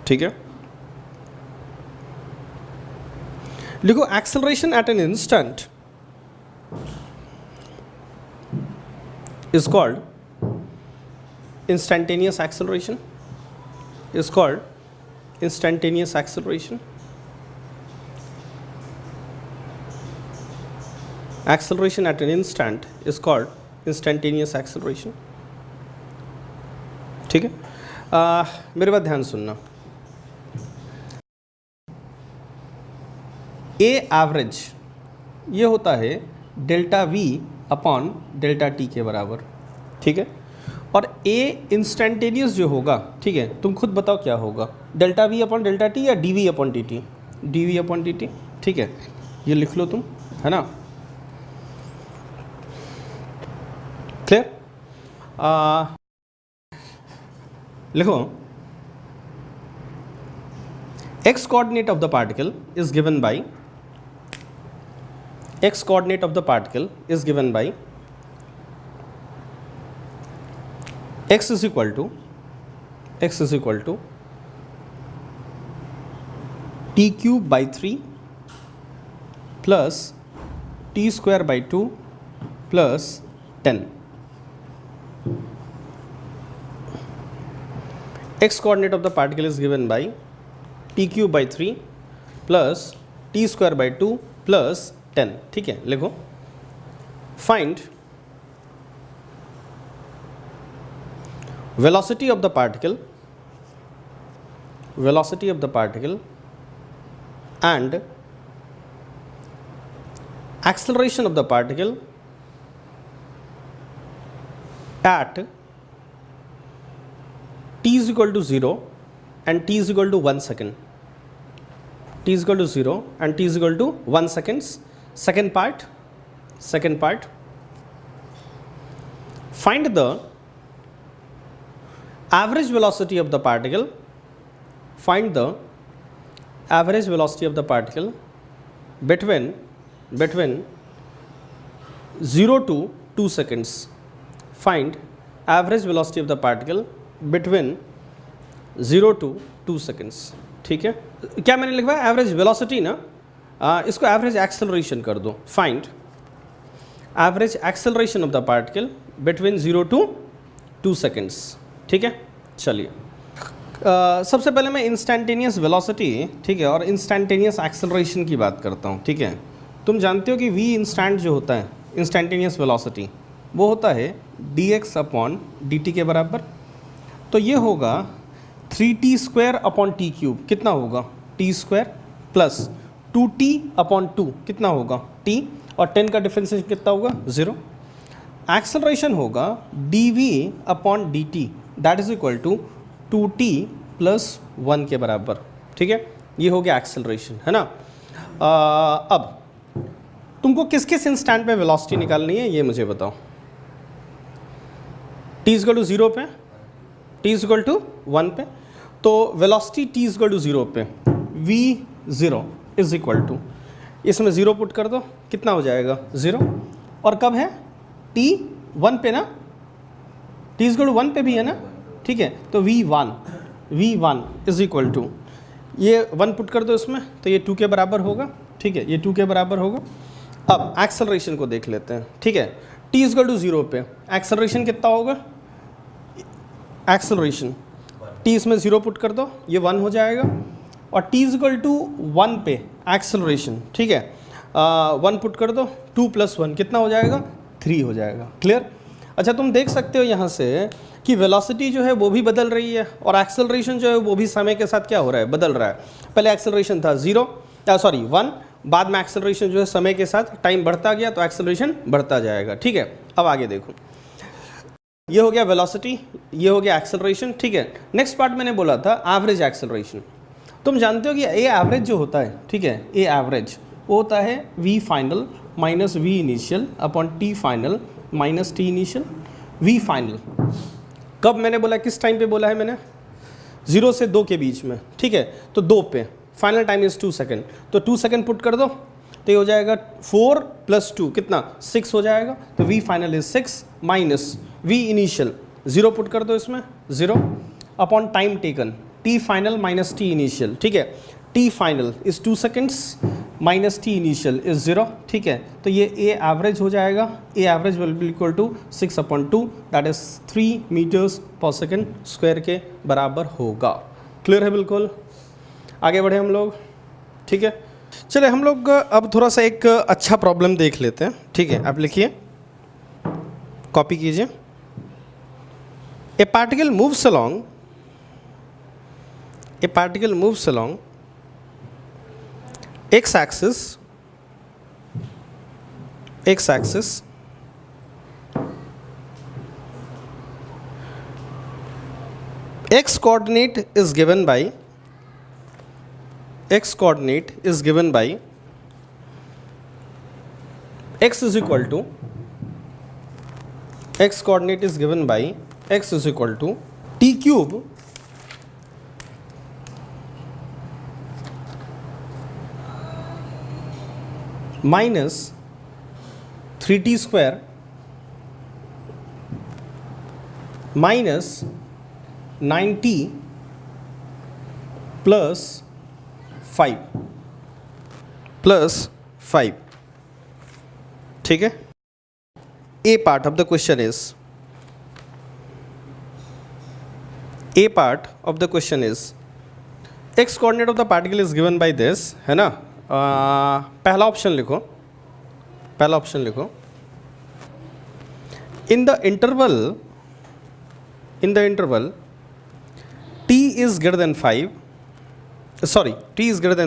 [SPEAKER 1] ठीक है। लिखो acceleration at an instant is called instantaneous acceleration, is called instantaneous acceleration. Acceleration at an instant is called instantaneous acceleration, ठीक है। मेरे बात ध्यान सुनना, ए एवरेज ये होता है delta we upon delta T के बराबर, ठीक है। और ए इंस्टेंटेनियस जो होगा, ठीक है, तुम खुद बताओ क्या होगा, delta we upon delta T या D V upon D T, D V upon D T, ठीक है। ये लिख लो तुम, है ना, क्लियर। लिखो x coordinate of the particle is given by x coordinate of the particle is given by x is equal to t cube by 3 plus t square by 2 plus 10. X coordinate of the particle is given by t cube by 3 plus t square by 2 plus 10, ठीक है। लिखो find velocity of the particle and acceleration of the particle at t is equal to 0 and t is equal to 1 second, t is equal to 0 and t is equal to 1 seconds. Second part, find the average velocity of the particle. Find the average velocity of the particle between 0 to 2 seconds. Find average velocity of the particle between 0 to 2 seconds. ठीक है, क्या मैंने लिखा है average velocity ना, इसको average acceleration कर दो. Find average acceleration of the particle between 0 to 2 seconds. ठीक है, चलिए सबसे पहले मैं इंस्टैंटेनियस वेलोसिटी, ठीक है, और इंस्टैंटेनियस एक्सेलरेशन की बात करता हूँ. ठीक है, तुम जानते हो कि v इंस्टेंट जो होता है इंस्टैंटेनियस वेलोसिटी वो होता है dx/dt के बराबर. तो ये होगा 3t² कितना होगा t² प्लस 2t/2 कितना होगा t, और 10 का डिफरेंशिएशन कितना होगा 0. एक्सेलरेशन होगा dv/dt that is equal to 2t + 1 के बराबर. ठीक है, ये हो गया एक्सेलरेशन, है ना. अब तुमको किस किस इंस्टेंट पे वेलोसिटी निकालनी है ये मुझे बताओ. t = 0 पे, t = 1 पे, तो वेलोसिटी t = 0 पे v0 = इसमें 0 पुट कर दो, कितना हो जाएगा 0. और कब है t 1 पे ना, t = 1 पे भी है ना. ठीक है, तो v1 = ये 1 पुट कर दो इसमें, तो ये 2 के बराबर होगा. ठीक है, ये 2 के बराबर होगा. अब एक्सेलरेशन को देख लेते हैं. ठीक है, t = 0 पे एक्सेलरेशन कितना होगा, एक्सेलरेशन t इसमें 0 पुट कर दो, ये 1 हो जाएगा. और t = 1 पे एक्सेलरेशन, ठीक है, 1 पुट कर दो, 2 + 1 कितना हो जाएगा 3 हो जाएगा. क्लियर. अच्छा, तुम देख सकते हो यहाँ से कि वेलोसिटी जो है वो भी बदल रही है और एक्सेलरेशन जो है वो भी समय के साथ क्या हो रहा है, बदल रहा है. पहले एक्सेलरेशन था 1, बाद में एक्सेलरेशन जो है समय के साथ टाइम बढ़ता गया तो एक्सेलरेशन बढ़ता जाएगा. ठीक है, अब आगे देखो, ये हो गया वेलोसिटी, ये हो गया एक्सेलरेशन. ठीक है, नेक्स्ट पार्ट मैंने बोला था एवरेज एक्सेलरेशन. तुम जानते हो कि ए एवरेज जो होता है, ठीक है, ए एवरेज वो होता है v final minus v initial upon t final minus t initial. v final कब मैंने बोला, किस टाइम पे बोला है मैंने, 0 से 2 के बीच में. ठीक है, तो 2 पे फाइनल टाइम इज़ 2 सेकेंड, तो 2 सेकेंड पुट कर दो, तो ये हो जाएगा 4 + 2 कितना 6 हो जाएगा. तो v final is 6 minus v initial 0 put कर दो इसमें 0 upon time taken t final minus t initial. ठीक है, t final is 2 seconds minus t initial is 0. ठीक है, तो ये a एवरेज हो जाएगा. a average will be equal to 6/2 that is 3 metres per second के बराबर होगा. क्लियर है बिल्कुल. आगे बढ़े हम लोग. ठीक है, चले हम लोग अब थोड़ा सा एक अच्छा प्रॉब्लम देख लेते हैं. ठीक है, आप लिखिए, कॉपी कीजिए. ए particle moves along x axis x coordinate is given by x is equal to x coordinate is given by x is equal to t cube minus 3t² minus 9t plus 5. ठीक है, A part of the question is x coordinate of the particle is given by this, है ना. पहला option लिखो. in the interval t is greater than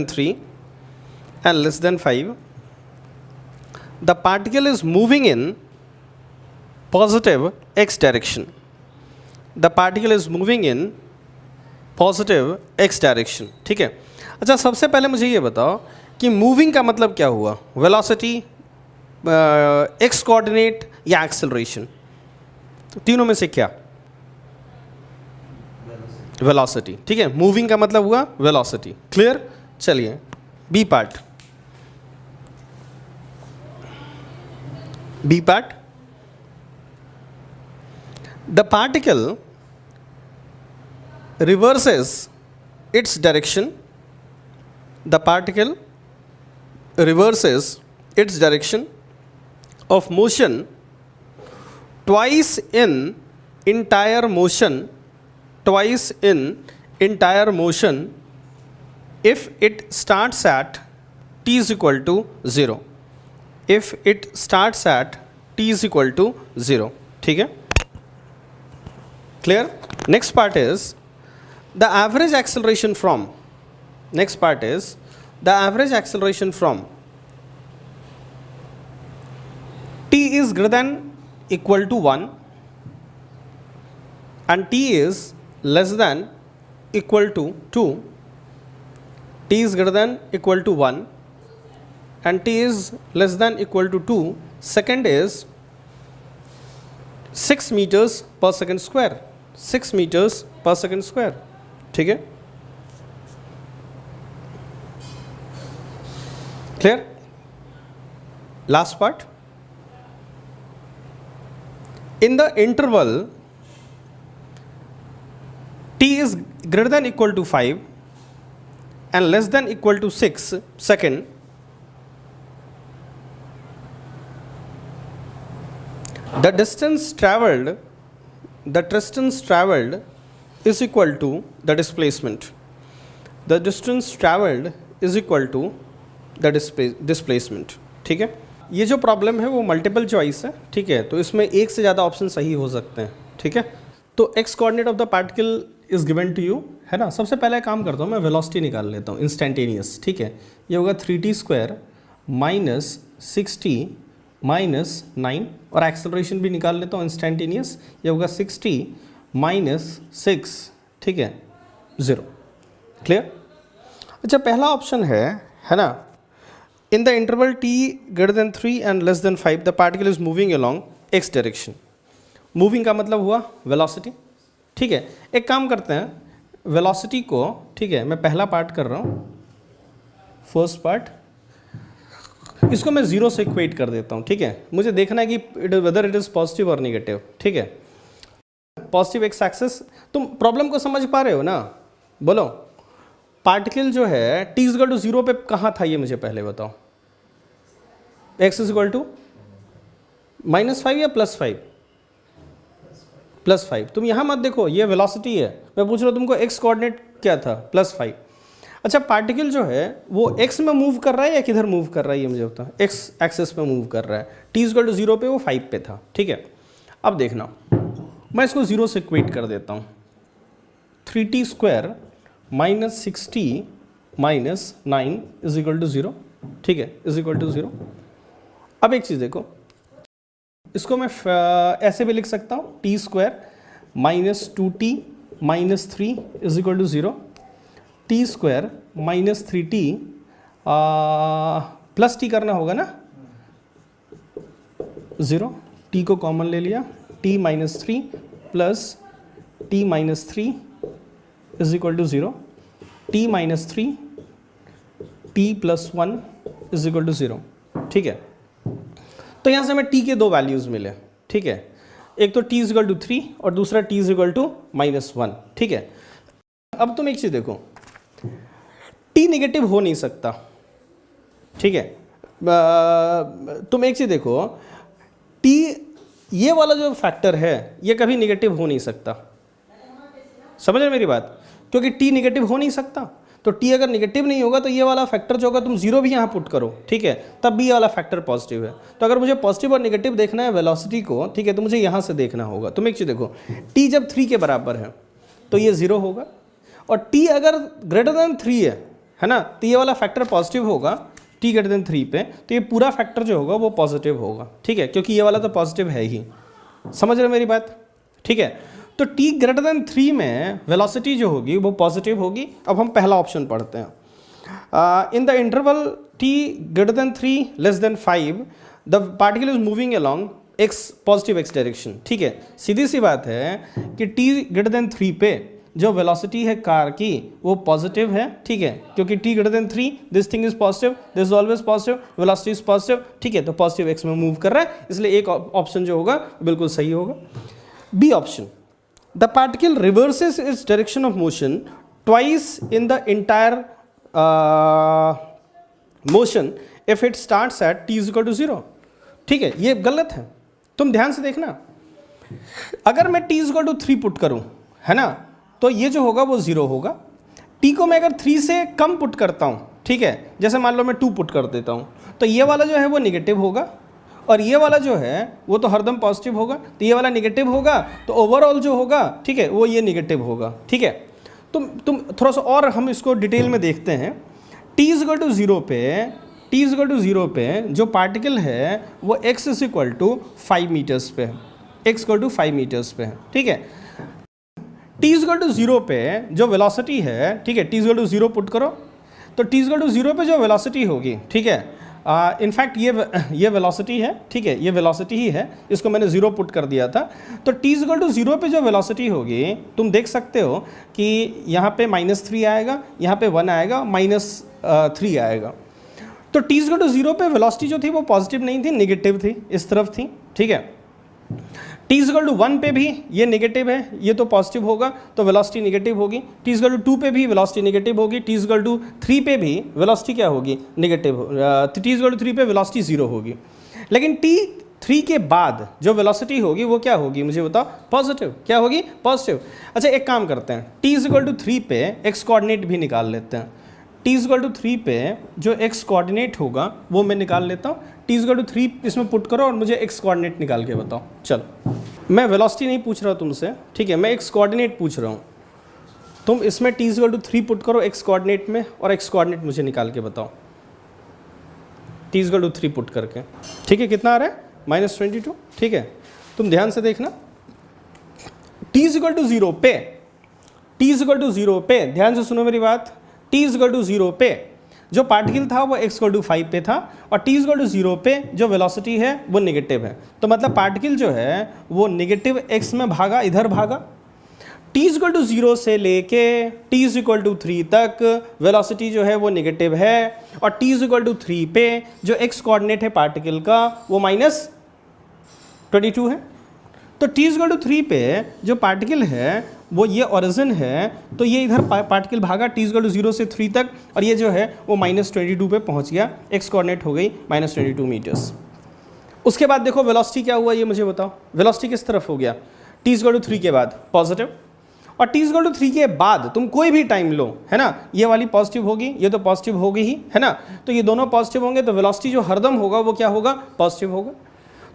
[SPEAKER 1] 3 and less than 5, the particle is moving in positive x direction. The particle is moving in positive x direction, ठीक है। अच्छा सबसे पहले मुझे ये बताओ कि मूविंग का मतलब क्या हुआ, वेलोसिटी, एक्स कोऑर्डिनेट या एक्सेलरेशन, तो तीनों में से क्या? वेलोसिटी, ठीक है। मूविंग का मतलब हुआ वेलोसिटी, क्लियर। चलिए B part, B part, the particle reverses its direction, the particle reverses its direction of motion twice in entire motion, twice in entire motion if it starts at t is equal to 0, if it starts at t is equal to 0, ठीक है, clear। next part is the average acceleration from, next part is the average acceleration from t is greater than equal to 1 and t is less than equal to 2, t is greater than equal to 1 and t is less than equal to 2, second is 6 meters per second square, 6 meters per second square, ठीक है, clear. Last part, in the interval t is greater than equal to 5 and less than equal to 6 second, the distance traveled is equal to the displacement, the distance traveled is equal to the displacement, ठीक है। ये जो problem है वो multiple choice है, ठीक है, तो इसमें एक से ज़्यादा ऑप्शन सही हो सकते हैं, ठीक है। तो X coordinate of the particle is given to you, है ना। सबसे पहले काम करता हूँ मैं, वेलोसिटी निकाल लेता हूँ इंस्टेंटेनियस, ठीक है। ये होगा 3t² माइनस 6t माइनस 9, और एक्सेलरेशन भी निकाल लेता हूँ इंस्टेंटेनियस, ये होगा 6t माइनस 6, ठीक है, 0, क्लियर। अच्छा पहला ऑप्शन है ना, इन the interval t greater than 3 and less than 5 the particle is moving along x direction, moving का मतलब हुआ वेलोसिटी, ठीक है। एक काम करते हैं, वेलोसिटी को, ठीक है, मैं पहला पार्ट कर रहा हूँ, फर्स्ट पार्ट, इसको मैं 0 से इक्वेट कर देता हूँ, ठीक है। मुझे देखना है कि वेदर इट इज़ पॉजिटिव और नेगेटिव, ठीक है। पॉजिटिव एक्स एक्सिस, तुम प्रॉब्लम को समझ पा रहे हो ना, बोलो। पार्टिकल जो है t इज इक्वल टू 0 पे कहाँ था, ये मुझे पहले बताओ। x इज इक्वल टू -5 या +5? +5। तुम यहाँ मत देखो, ये वेलोसिटी है, मैं पूछ रहा हूँ तुमको x कोऑर्डिनेट क्या था, +5। अच्छा पार्टिकल जो है वो x में मूव कर रहा है या किधर मूव कर रहा है, ये मुझे बताओ। x एक्सिस पे मूव कर रहा है, t इज इक्वल टू 0 पे वो 5 पे था, ठीक है। अब देखना, मैं इसको 0 से इक्वेट कर देता हूँ, 3t² minus 6t minus 9 is equal to 0, ठीक है, इज इक्वल टू 0। अब एक चीज़ देखो, इसको मैं ऐसे भी लिख सकता हूँ, t² minus 2t minus 3 is equal to 0, t² minus 3t plus t करना होगा ना, 0, t को कॉमन ले लिया, t minus 3 plus t minus 3 is equal to 0, t minus 3 t plus 1 is equal to 0, ठीक है। तो यहाँ से हमें t के दो वैल्यूज़ मिले, ठीक है, एक तो t इज इक्वल टू 3 और दूसरा t इज इक्वल टू -1, ठीक है। अब तुम एक चीज़ देखो, t नेगेटिव हो नहीं सकता, ठीक है। तुम एक चीज़ देखो, t ये वाला जो फैक्टर है ये कभी नेगेटिव हो नहीं सकता, समझ रहे मेरी बात, क्योंकि t नेगेटिव हो नहीं सकता। तो t अगर नेगेटिव नहीं होगा तो ये वाला फैक्टर जो होगा, तुम 0 भी यहाँ पुट करो, ठीक है, तब भी ये वाला फैक्टर पॉजिटिव है। तो अगर मुझे पॉजिटिव और नेगेटिव देखना है वेलोसिटी को, ठीक है, तो मुझे यहाँ से देखना होगा। तुम एक चीज़ देखो, t जब 3 के बराबर है तो ये 0 होगा, और t अगर ग्रेटर देन 3 है ना, तो ये वाला फैक्टर पॉजिटिव होगा, t ग्रेटर देन 3 पे, तो ये पूरा फैक्टर जो होगा वो पॉजिटिव होगा, ठीक है, क्योंकि ये वाला तो पॉजिटिव है ही। समझ रहे मेरी बात, ठीक है। तो t ग्रेटर देन 3 में वेलोसिटी जो होगी वो पॉजिटिव होगी। अब हम पहला ऑप्शन पढ़ते हैं। इन the interval t greater then 3 less than 5 the particle is moving along x positive x direction. ठीक है, सीधी सी बात है कि t ग्रेटर देन 3 पे जो वेलोसिटी है कार की वो पॉजिटिव है। ठीक है, क्योंकि t greater then 3 this thing is positive, this is always positive, velocity is positive. ठीक है, तो पॉजिटिव एक्स में मूव कर रहा है, इसलिए एक ऑप्शन जो होगा बिल्कुल सही होगा। B option, the particle reverses its direction of motion twice in the entire motion if it starts at t is equal to 0। ठीक है, ये गलत है, तुम ध्यान से देखना। अगर मैं t is equal to 3 put करूं, है ना, तो ये जो होगा वो 0 होगा। t को मैं अगर 3 से कम पुट करता हूँ, ठीक है, जैसे मान लो मैं 2 पुट कर देता हूँ, तो ये वाला जो है वो निगेटिव होगा और ये वाला जो है वो तो हरदम पॉजिटिव होगा। तो ये वाला निगेटिव होगा तो ओवरऑल जो होगा, ठीक है, वो ये निगेटिव होगा। ठीक है, तुम थोड़ा सा और हम इसको डिटेल में देखते हैं। t इज इक्वल टू 0 पे, t इज इक्वल टू 0 पे जो पार्टिकल है वो x is equal to 5 metres पे है, x इक्वल टू 5 मीटर्स पे है। ठीक है, t इज इक्वल टू 0 पे जो वेलोसिटी है, ठीक है, t is equal to 0 put करो, तो t इज इक्वल टू 0 पे जो वेलोसिटी होगी, ठीक है, इनफैक्ट ये वेलोसिटी है। ठीक है, ये वेलोसिटी ही है, इसको मैंने 0 पुट कर दिया था। तो t इज इक्वल टू 0 पे जो वेलोसिटी होगी, तुम देख सकते हो कि यहाँ पे -3 आएगा, यहाँ पे 1 आएगा, -3 आएगा। तो t इज इक्वल टू 0 पे वेलोसिटी जो थी वो पॉजिटिव नहीं थी, नेगेटिव थी, इस तरफ थी। ठीक है, t इज इक्वल टू 1 पे भी ये नेगेटिव है, ये तो पॉजिटिव होगा, तो वेलोसिटी नेगेटिव होगी। t इज इक्वल टू 2 पे भी वेलोसिटी नेगेटिव होगी, t इज इक्वल टू 3 पे भी वेलोसिटी क्या होगी, negative. t is equal to 3 पे वेलोसिटी 0 होगी। लेकिन t3 के बाद जो वेलोसिटी होगी वो क्या होगी, मुझे बताओ, पॉजिटिव। क्या होगी, पॉजिटिव। अच्छा, एक काम करते हैं, t इज इक्वल टू 3 पे x कोऑर्डिनेट भी निकाल लेते हैं। t इज इक्वल टू 3 पे जो x कोऑर्डिनेट होगा वो मैं निकाल लेता हूँ। t इज इक्वल टू 3 इसमें पुट करो और मुझे x कोऑर्डिनेट निकाल के बताओ। चलो, मैं वेलोसिटी नहीं पूछ रहा तुमसे, ठीक है, मैं x कोऑर्डिनेट पूछ रहा हूँ। तुम इसमें t is equal to 3 put करो x कोऑर्डिनेट में और x कोऑर्डिनेट मुझे निकाल के बताओ, t is equal to 3 put करके। ठीक है, कितना आ रहा है, -22। ठीक है, तुम ध्यान से देखना, t इज इक्वल टू 0 पे, t इज इक्वल टू 0 पे, ध्यान से सुनो मेरी बात, t इज इक्वल टू 0 पे जो पार्टिकल था वो x इक्वल टू 5 पे था और t इज इक्वल टू 0 पे जो वेलोसिटी है वो नेगेटिव है। तो मतलब पार्टिकल जो है वो नेगेटिव x में भागा, इधर भागा। t इज इक्वल टू 0 से लेके t इज इक्वल टू 3 तक वेलोसिटी जो है वो नेगेटिव है और t इज इक्वल टू 3 पे जो x कोऑर्डिनेट है पार्टिकल का वो -22 है। तो t इज इक्वल टू 3 पे जो पार्टिकल है वो ये ओरिजिन है, तो ये इधर पार्टिकल भागा t इज इक्वल टू 0 से 3 तक और ये जो है वो -22 पे पहुंच गया, x कोऑर्डिनेट हो गई -22 मीटर्स। उसके बाद देखो वेलोसिटी क्या हुआ, ये मुझे बताओ, वेलोसिटी किस तरफ हो गया, t इज इक्वल टू 3 के बाद पॉजिटिव, और t इज इक्वल टू 3 के बाद तुम कोई भी टाइम लो, है ना, ये वाली पॉजिटिव होगी, ये तो पॉजिटिव होगी ही, है ना, तो ये दोनों पॉजिटिव होंगे, तो वेलोसिटी जो हरदम होगा वो क्या होगा, पॉजिटिव होगा।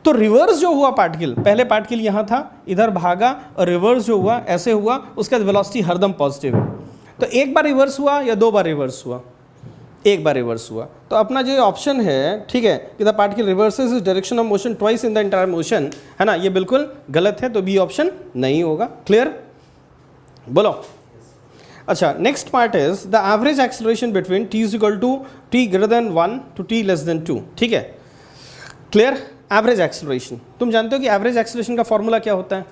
[SPEAKER 1] तो रिवर्स जो हुआ पार्टिकल, पहले पार्टिकल यहाँ था, इधर भागा और रिवर्स जो हुआ ऐसे हुआ, उसका वेलोसिटी हरदम पॉजिटिव है। तो एक बार रिवर्स हुआ या 2 बार रिवर्स हुआ, एक बार रिवर्स हुआ। तो अपना जो ऑप्शन है, ठीक है, कि the particle reverses is direction of motion twice in the entire motion, है ना, ये बिल्कुल गलत है, तो बी ऑप्शन नहीं होगा। क्लियर, बोलो। अच्छा, next part is the average acceleration between t is equal to t greater than 1 to t less than 2। ठीक है, क्लियर। एवरेज एक्सेलरेशन, तुम जानते हो कि एवरेज एक्सेलरेशन का फॉर्मूला क्या होता है,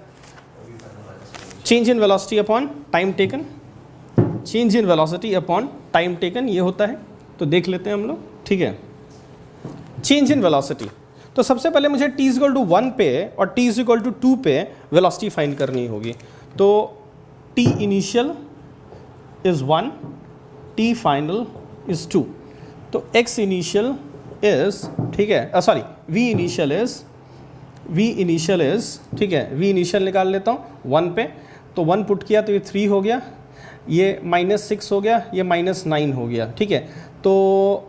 [SPEAKER 1] change in velocity upon time taken, change in velocity upon time taken, ये होता है। तो देख लेते हैं हम लोग, ठीक है, चेंज इन वेलोसिटी। तो सबसे पहले मुझे t इज इक्वल टू 1 पे और t इज इक्वल टू 2 पे वेलोसिटी फाइंड करनी होगी। तो t initial is 1, t final is 2, तो x इनिशियल इज, ठीक है, सॉरी, v इनिशियल इज, ठीक है, v इनिशियल निकाल लेता हूँ 1 पे, तो 1 पुट किया तो ये 3 हो गया, ये -6 हो गया, ये -9 हो गया। ठीक है, तो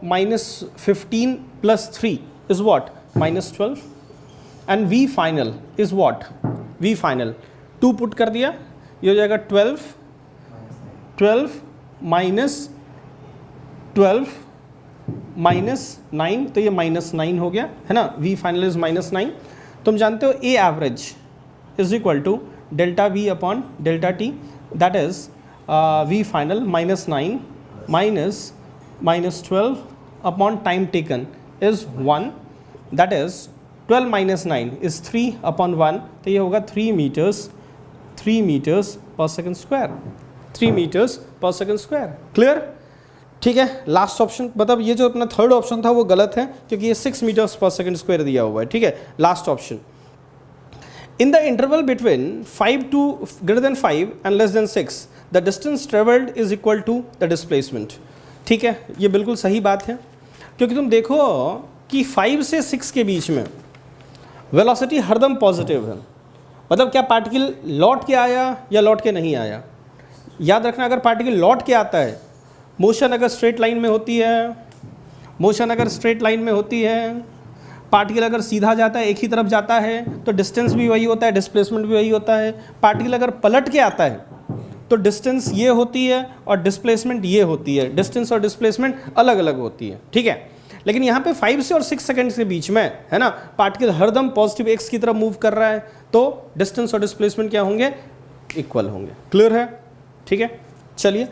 [SPEAKER 1] -15 + 3 is what, -12 and v final is what, v final 2 put कर दिया, ये हो जाएगा 12 -9, तो ये -9 हो गया, है ना, v फाइनल इज -9। तुम जानते हो a average is equal to delta we upon delta t, that is v final -9 -12 upon time taken is 1, that is 12 - 9 इज 3 अपॉन 1, तो ये होगा 3 metres per second square, 3 metres per second square. Clear? ठीक है, last option, मतलब ये जो अपना थर्ड ऑप्शन था वो गलत है क्योंकि ये 6 मीटर्स पर सेकंड स्क्वायर दिया हुआ है। ठीक है, last option, in the interval between 5 to greater than 5 and less than 6 the distance travelled is equal to the displacement. ठीक है, ये बिल्कुल सही बात है क्योंकि तुम देखो कि 5 से 6 के बीच में वेलोसिटी हरदम पॉजिटिव है, मतलब क्या पार्टिकल लौट के आया या लौट के नहीं आया। याद रखना, अगर पार्टिकल लौट के आता है, मोशन अगर स्ट्रेट लाइन में होती है, पार्टिकल अगर सीधा जाता है, एक ही तरफ जाता है, तो डिस्टेंस भी वही होता है, डिस्प्लेसमेंट भी वही होता है। पार्टिकल अगर पलट के आता है तो डिस्टेंस ये होती है और डिस्प्लेसमेंट ये होती है, डिस्टेंस और डिस्प्लेसमेंट अलग अलग होती है। ठीक है, लेकिन यहाँ पे 5 से और 6 सेकंड के बीच में है ना, पार्टिकल हरदम पॉजिटिव एक्स की तरफ मूव कर रहा है, तो डिस्टेंस और डिस्प्लेसमेंट क्या होंगे? इक्वल होंगे। क्लियर है? ठीक है, चलिए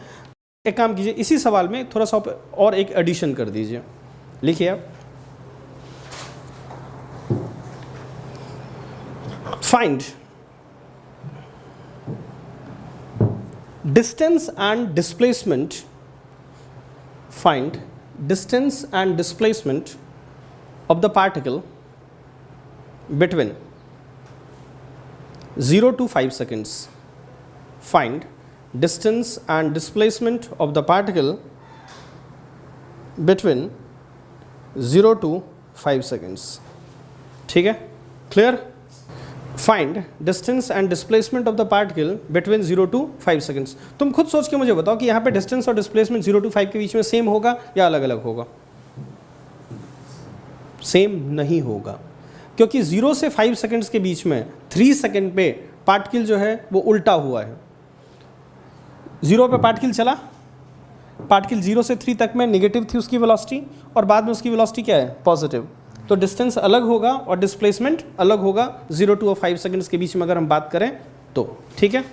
[SPEAKER 1] एक काम कीजिए, इसी सवाल में थोड़ा सा और एक एडिशन कर दीजिए। लिखिए आप, find distance and displacement, find distance and displacement of the particle between 0 to 5 seconds. Find distance and displacement of the particle between 0 to 5 seconds. ठीक है, clear? Find distance and displacement of the particle between 0 to 5 seconds. तुम खुद सोच के मुझे बताओ कि यहाँ पे डिस्टेंस और डिस्प्लेसमेंट 0 to 5 के बीच में सेम होगा या अलग अलग होगा? सेम नहीं होगा, क्योंकि 0 से 5 सेकंड्स के बीच में 3 सेकंड पे पार्टिकल जो है वो उल्टा हुआ है। 0 पे पार्टिकल चला, पार्टिकल 0 से 3 तक में नेगेटिव थी उसकी वेलोसिटी और बाद में उसकी वेलोसिटी क्या है? पॉजिटिव। तो डिस्टेंस अलग होगा और डिस्प्लेसमेंट अलग होगा 0 to 5 सेकंड्स के बीच में अगर हम बात करें तो। ठीक है,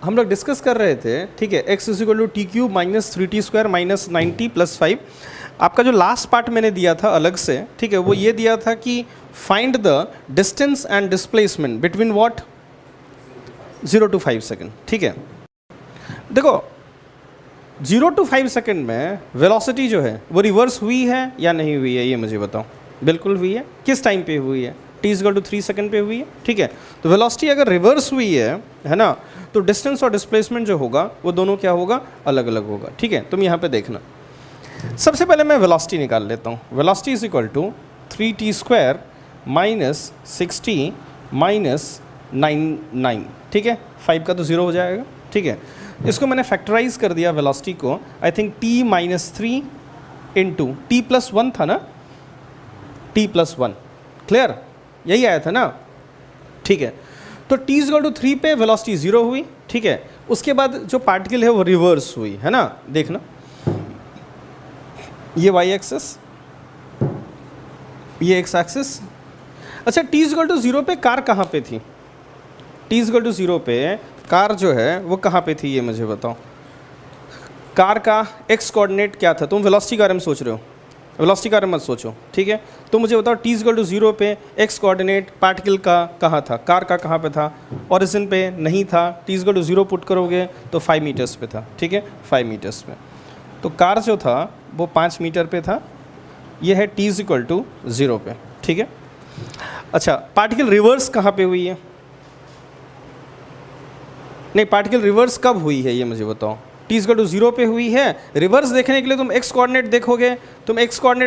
[SPEAKER 1] हम लोग डिस्कस कर रहे थे, ठीक है, x = t³ - 3t² - 9t + 5। आपका जो लास्ट पार्ट मैंने दिया था अलग से, ठीक है, वो ये दिया था कि find the distance and displacement between what? 0 to 5 second. ठीक है, देखो 0 to 5 सेकंड में वेलोसिटी जो है वो रिवर्स हुई है या नहीं हुई है, ये मुझे बताओ। बिल्कुल हुई है। किस टाइम पे हुई है? t = 3 सेकंड पे हुई है। ठीक है, तो वेलोसिटी अगर रिवर्स हुई है ना, तो डिस्टेंस और डिस्प्लेसमेंट जो होगा वो दोनों क्या होगा? अलग अलग होगा। ठीक है, तुम यहाँ पे देखना, सबसे पहले मैं वेलोसिटी निकाल लेता हूँ। Velocity = 3t² - 6t - 9। ठीक है, 5 का तो 0 हो जाएगा। ठीक है, इसको मैंने फैक्टराइज कर दिया वेलोसिटी को, आई थिंक t - 3 × t + 1 था ना, t + 1। क्लियर? यही आया था ना। ठीक है, तो t = 3 पे वेलोसिटी 0 हुई। ठीक है, उसके बाद जो पार्टिकल है वो रिवर्स हुई है ना, देखना ये y एक्सिस, ये x एक्सिस। अच्छा, t = 0 पे कार कहाँ पे थी? t = 0 पे कार जो है वो कहाँ पे थी, ये मुझे बताओ। कार का x कोऑर्डिनेट क्या था? तुम वेलोसिटी के बारे में सोच रहे हो, वेलोसिटी के बारे में मत सोचो। ठीक है, तो मुझे बताओ t = 0 पे x कोऑर्डिनेट पार्टिकल का कहाँ था? कार का कहाँ पे था? ओरिजिन पे नहीं था। t = 0 पुट करोगे तो 5 मीटर्स पे था। ठीक है, 5 मीटर्स पे, तो कार जो था वो 5 मीटर पे था। ये है t = 0 पे। ठीक है, अच्छा, पार्टिकल रिवर्स कहाँ पे हुई है? नहीं, पार्टिकल रिवर्स कब हुई है ये मुझे बताओ। t = 0 पे हुई है। रिवर्स देखने के लिए तुम x कोऑर्डिनेट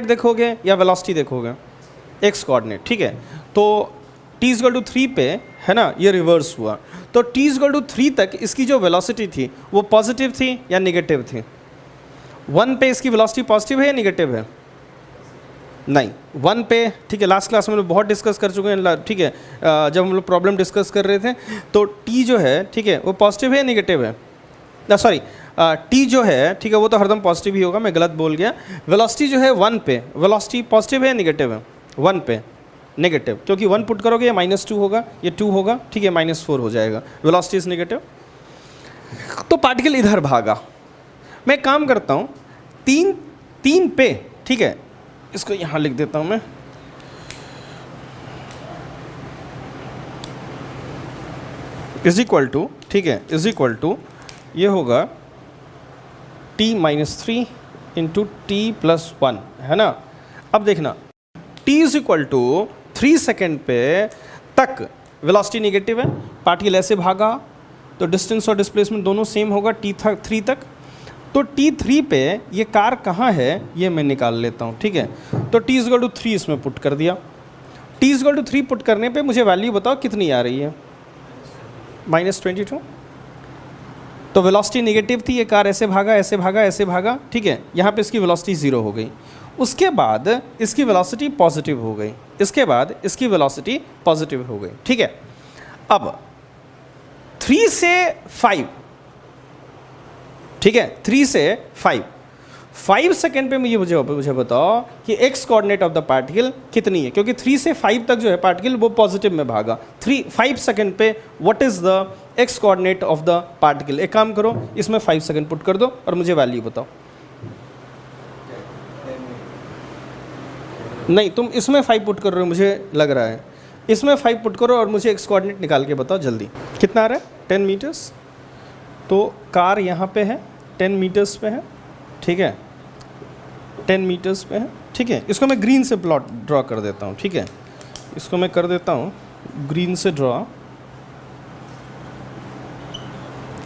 [SPEAKER 1] देखोगे, या वेलोसिटी देखोगे? x coordinate. ठीक है, तो t = 3 पे है ना, ये रिवर्स हुआ, तो t = 3 तक इसकी जो वेलोसिटी थी वो पॉजिटिव थी या नेगेटिव थी? 1 पे इसकी वेलोसिटी पॉजिटिव है या नेगेटिव है? नहीं, 1 पे। ठीक है, लास्ट क्लास में हम लोग बहुत डिस्कस कर चुके हैं। ठीक है, जब हम लोग प्रॉब्लम डिस्कस कर रहे थे तो t जो है, ठीक है, वो पॉजिटिव है या नेगेटिव है? सॉरी, t जो है, ठीक है, वो तो हरदम पॉजिटिव ही होगा, मैं गलत बोल गया। वेलोसिटी जो है 1 पे, वेलोसिटी पॉजिटिव है या नेगेटिव है? 1 पे। नेगेटिव, क्योंकि 1 पुट करोगे ये -2 होगा, ये 2 होगा, ठीक है, -4 हो जाएगा, वेलोसिटी इज नेगेटिव। तो पार्टिकल इधर भागा। मैं काम करता हूँ 3 पे, ठीक है, इसको यहाँ लिख देता हूँ मैं, इज इक्वल टू, ठीक है, इज इक्वल टू ये होगा t-3 इंटू t+1, है ना। अब देखना t is equal to 3 second पे तक वेलोसिटी नेगेटिव है, पार्टिकल ऐसे भागा तो डिस्टेंस और डिस्प्लेसमेंट दोनों सेम होगा t3 तक। तो t3 पे ये कार कहाँ है ये मैं निकाल लेता हूँ, ठीक है। तो t इज इक्वल टू 3 इसमें पुट कर दिया। t is equal to 3 put करने पे मुझे वैल्यू बताओ कितनी आ रही है, -22। तो वेलोसिटी नेगेटिव थी, ये कार ऐसे भागा ऐसे भागा ऐसे भागा, ठीक है, यहाँ पे इसकी वेलोसिटी 0 हो गई। उसके बाद इसकी वेलोसिटी पॉजिटिव हो गई, इसके बाद इसकी वेलोसिटी पॉजिटिव हो गई, ठीक है। अब 3 से 5, ठीक है, 3 से 5 सेकेंड पे मुझे बताओ कि x coordinate of the particle कितनी है, क्योंकि 3 से 5 तक जो है पार्टिकल वो पॉजिटिव में भागा। 5 सेकेंड पे what is the x coordinate of the particle. एक काम करो, इसमें 5 सेकेंड पुट कर दो और मुझे वैल्यू बताओ। नहीं, तुम इसमें 5 पुट कर रहे हो, मुझे लग रहा है इसमें 5 पुट करो और मुझे एक्स कोऑर्डिनेट निकाल के बताओ जल्दी। कितना आ रहा है? 10 मीटर्स। तो कार यहाँ पे है, 10 मीटर्स पे है, ठीक है, 10 मीटर्स पे है, ठीक है। इसको मैं ग्रीन से प्लॉट ड्रॉ कर देता हूँ, ठीक है, इसको मैं कर देता हूँ ग्रीन से ड्रॉ,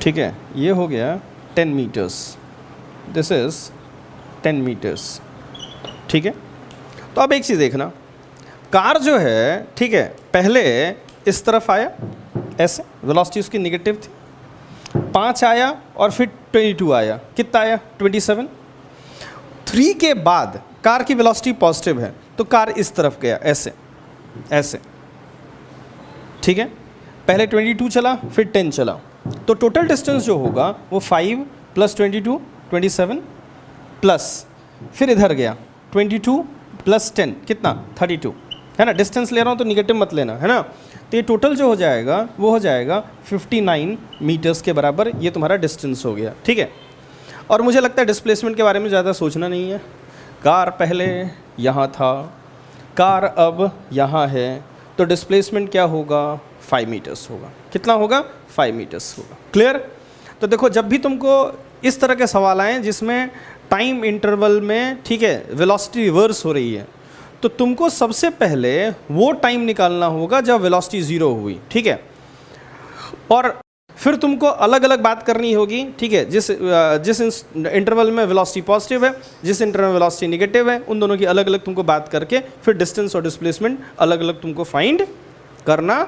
[SPEAKER 1] ठीक है। ये हो गया 10 मीटर्स, दिस इज़ 10 मीटर्स, ठीक है। तो अब एक चीज़ देखना, कार जो है, ठीक है, पहले इस तरफ आया ऐसे, वेलोसिटी उसकी नेगेटिव थी, 5 आया और फिर 22 आया, कितना आया? 27। 3 के बाद कार की वेलोसिटी पॉजिटिव है तो कार इस तरफ गया ऐसे ऐसे, ठीक है। पहले 22 चला फिर 10 चला, तो टोटल डिस्टेंस जो होगा वो 5 + 22 27 प्लस फिर इधर गया 22 + 10 कितना? 32, है ना। डिस्टेंस ले रहा हूँ तो निगेटिव मत लेना, है ना। तो ये टोटल जो हो जाएगा वो हो जाएगा 59 मीटर्स के बराबर, ये तुम्हारा डिस्टेंस हो गया, ठीक है। और मुझे लगता है डिस्प्लेसमेंट के बारे में ज़्यादा सोचना नहीं है। कार पहले यहाँ था, कार अब यहाँ है, तो डिस्प्लेसमेंट क्या होगा? 5 मीटर्स होगा। कितना होगा? 5 मीटर्स होगा। क्लियर? तो देखो, जब भी तुमको इस तरह के सवाल आएँ जिसमें टाइम इंटरवल में, ठीक है, वेलोसिटी रिवर्स हो रही है, तो तुमको सबसे पहले वो टाइम निकालना होगा जब वेलोसिटी 0 हुई, ठीक है। और फिर तुमको अलग अलग बात करनी होगी, ठीक है, जिस इंटरवल में वेलोसिटी पॉजिटिव है, जिस इंटरवल में वेलोसिटी नेगेटिव है, उन दोनों की अलग अलग तुमको बात करके फिर डिस्टेंस और डिस्प्लेसमेंट अलग अलग तुमको फाइंड करना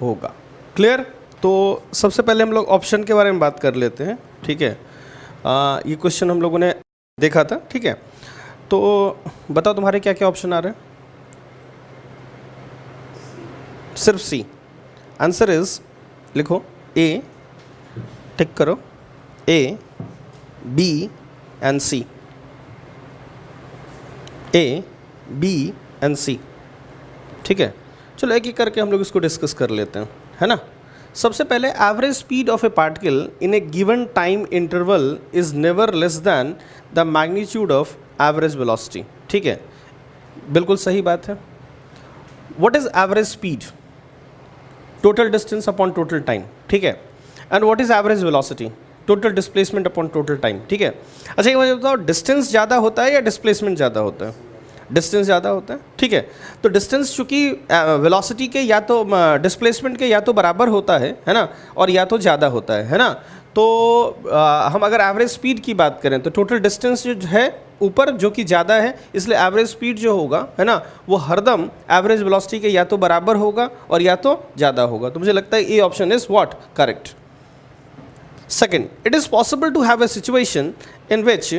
[SPEAKER 1] होगा। क्लियर? तो सबसे पहले हम लोग ऑप्शन के बारे में बात कर लेते हैं, ठीक है। ये क्वेश्चन हम लोगों ने देखा था, ठीक है। तो बताओ तुम्हारे क्या क्या ऑप्शन आ रहे हैं? सिर्फ सी। आंसर इज, लिखो ए, टिक करो, A, B and C, A, B and C, ठीक है। चलो एक एक करके हम लोग इसको डिस्कस कर लेते हैं, है ना। सबसे पहले, average speed of a particle in A given time interval is never less than the magnitude of average velocity, ठीक है, बिल्कुल सही बात है। What is average speed? Total distance upon total time, ठीक है। And what is average velocity? Total displacement upon total time, ठीक है। अच्छा, ये मुझे बताओ, डिस्टेंस ज़्यादा होता है या डिस्प्लेसमेंट ज़्यादा होता है? डिस्टेंस ज़्यादा होता है, ठीक है। तो डिस्टेंस चूँकि वेलोसिटी के या तो डिस्प्लेसमेंट के या तो बराबर होता है ना, और या तो ज़्यादा होता है ना। तो हम अगर एवरेज स्पीड की बात करें तो टोटल डिस्टेंस जो है ऊपर जो कि ज़्यादा है, इसलिए एवरेज स्पीड जो होगा, है ना, वो हरदम एवरेज वेलोसिटी के या तो बराबर होगा और या तो ज़्यादा होगा। तो मुझे लगता है A option is what? Correct. Second, it is possible to have a situation in which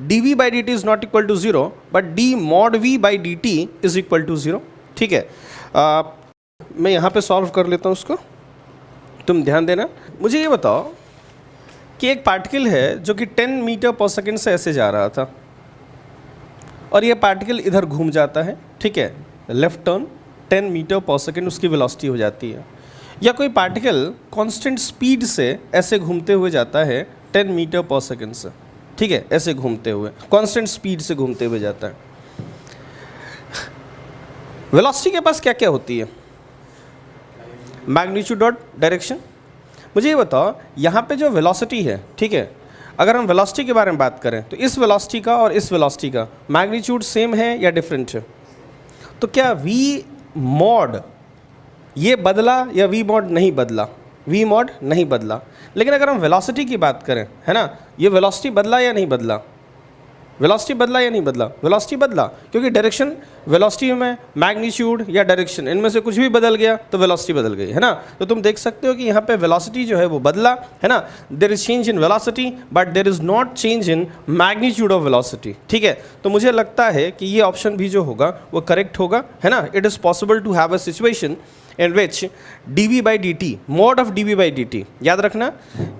[SPEAKER 1] dv/dt is not equal to 0 but d mod v/dt is equal to 0, ठीक है। मैं यहाँ पे सॉल्व कर लेता हूँ उसको, तुम ध्यान देना। मुझे ये बताओ कि एक पार्टिकल है जो कि 10 मीटर पर सेकेंड से ऐसे जा रहा था और ये पार्टिकल इधर घूम जाता है, ठीक है, लेफ्ट टर्न, 10 मीटर पर सेकेंड उसकी वेलोसिटी हो जाती है, या कोई पार्टिकल कांस्टेंट स्पीड से ऐसे घूमते हुए जाता है 10 मीटर पर सेकेंड से, ठीक है, ऐसे घूमते हुए कांस्टेंट स्पीड से घूमते हुए जाता है। वेलोसिटी के पास क्या क्या होती है? मैग्नीट्यूड और डायरेक्शन। मुझे ये बताओ, यहाँ पे जो वेलोसिटी है, ठीक है, अगर हम वेलोसिटी के बारे में बात करें तो इस वेलोसिटी का और इस वेलोसिटी का मैग्नीट्यूड सेम है या डिफरेंट है? तो क्या v मॉड ये बदला या v मॉड नहीं बदला? v मॉड नहीं बदला। लेकिन अगर हम वेलोसिटी की बात करें, है ना, ये वेलोसिटी बदला या नहीं बदला? वेलोसिटी बदला या नहीं बदला? वेलोसिटी बदला, क्योंकि डायरेक्शन, वेलोसिटी में मैग्नीट्यूड या डायरेक्शन इनमें से कुछ भी बदल गया तो वेलोसिटी बदल गई, है ना। तो तुम देख सकते हो कि यहाँ पे वेलोसिटी जो है वो बदला, है ना। There is change in velocity but there is not change in magnitude of velocity, ठीक है। तो मुझे लगता है कि ये ऑप्शन भी जो होगा वो करेक्ट होगा, है ना। It is possible to have a situation in which dv by dt, mod of dv by dt, याद रखना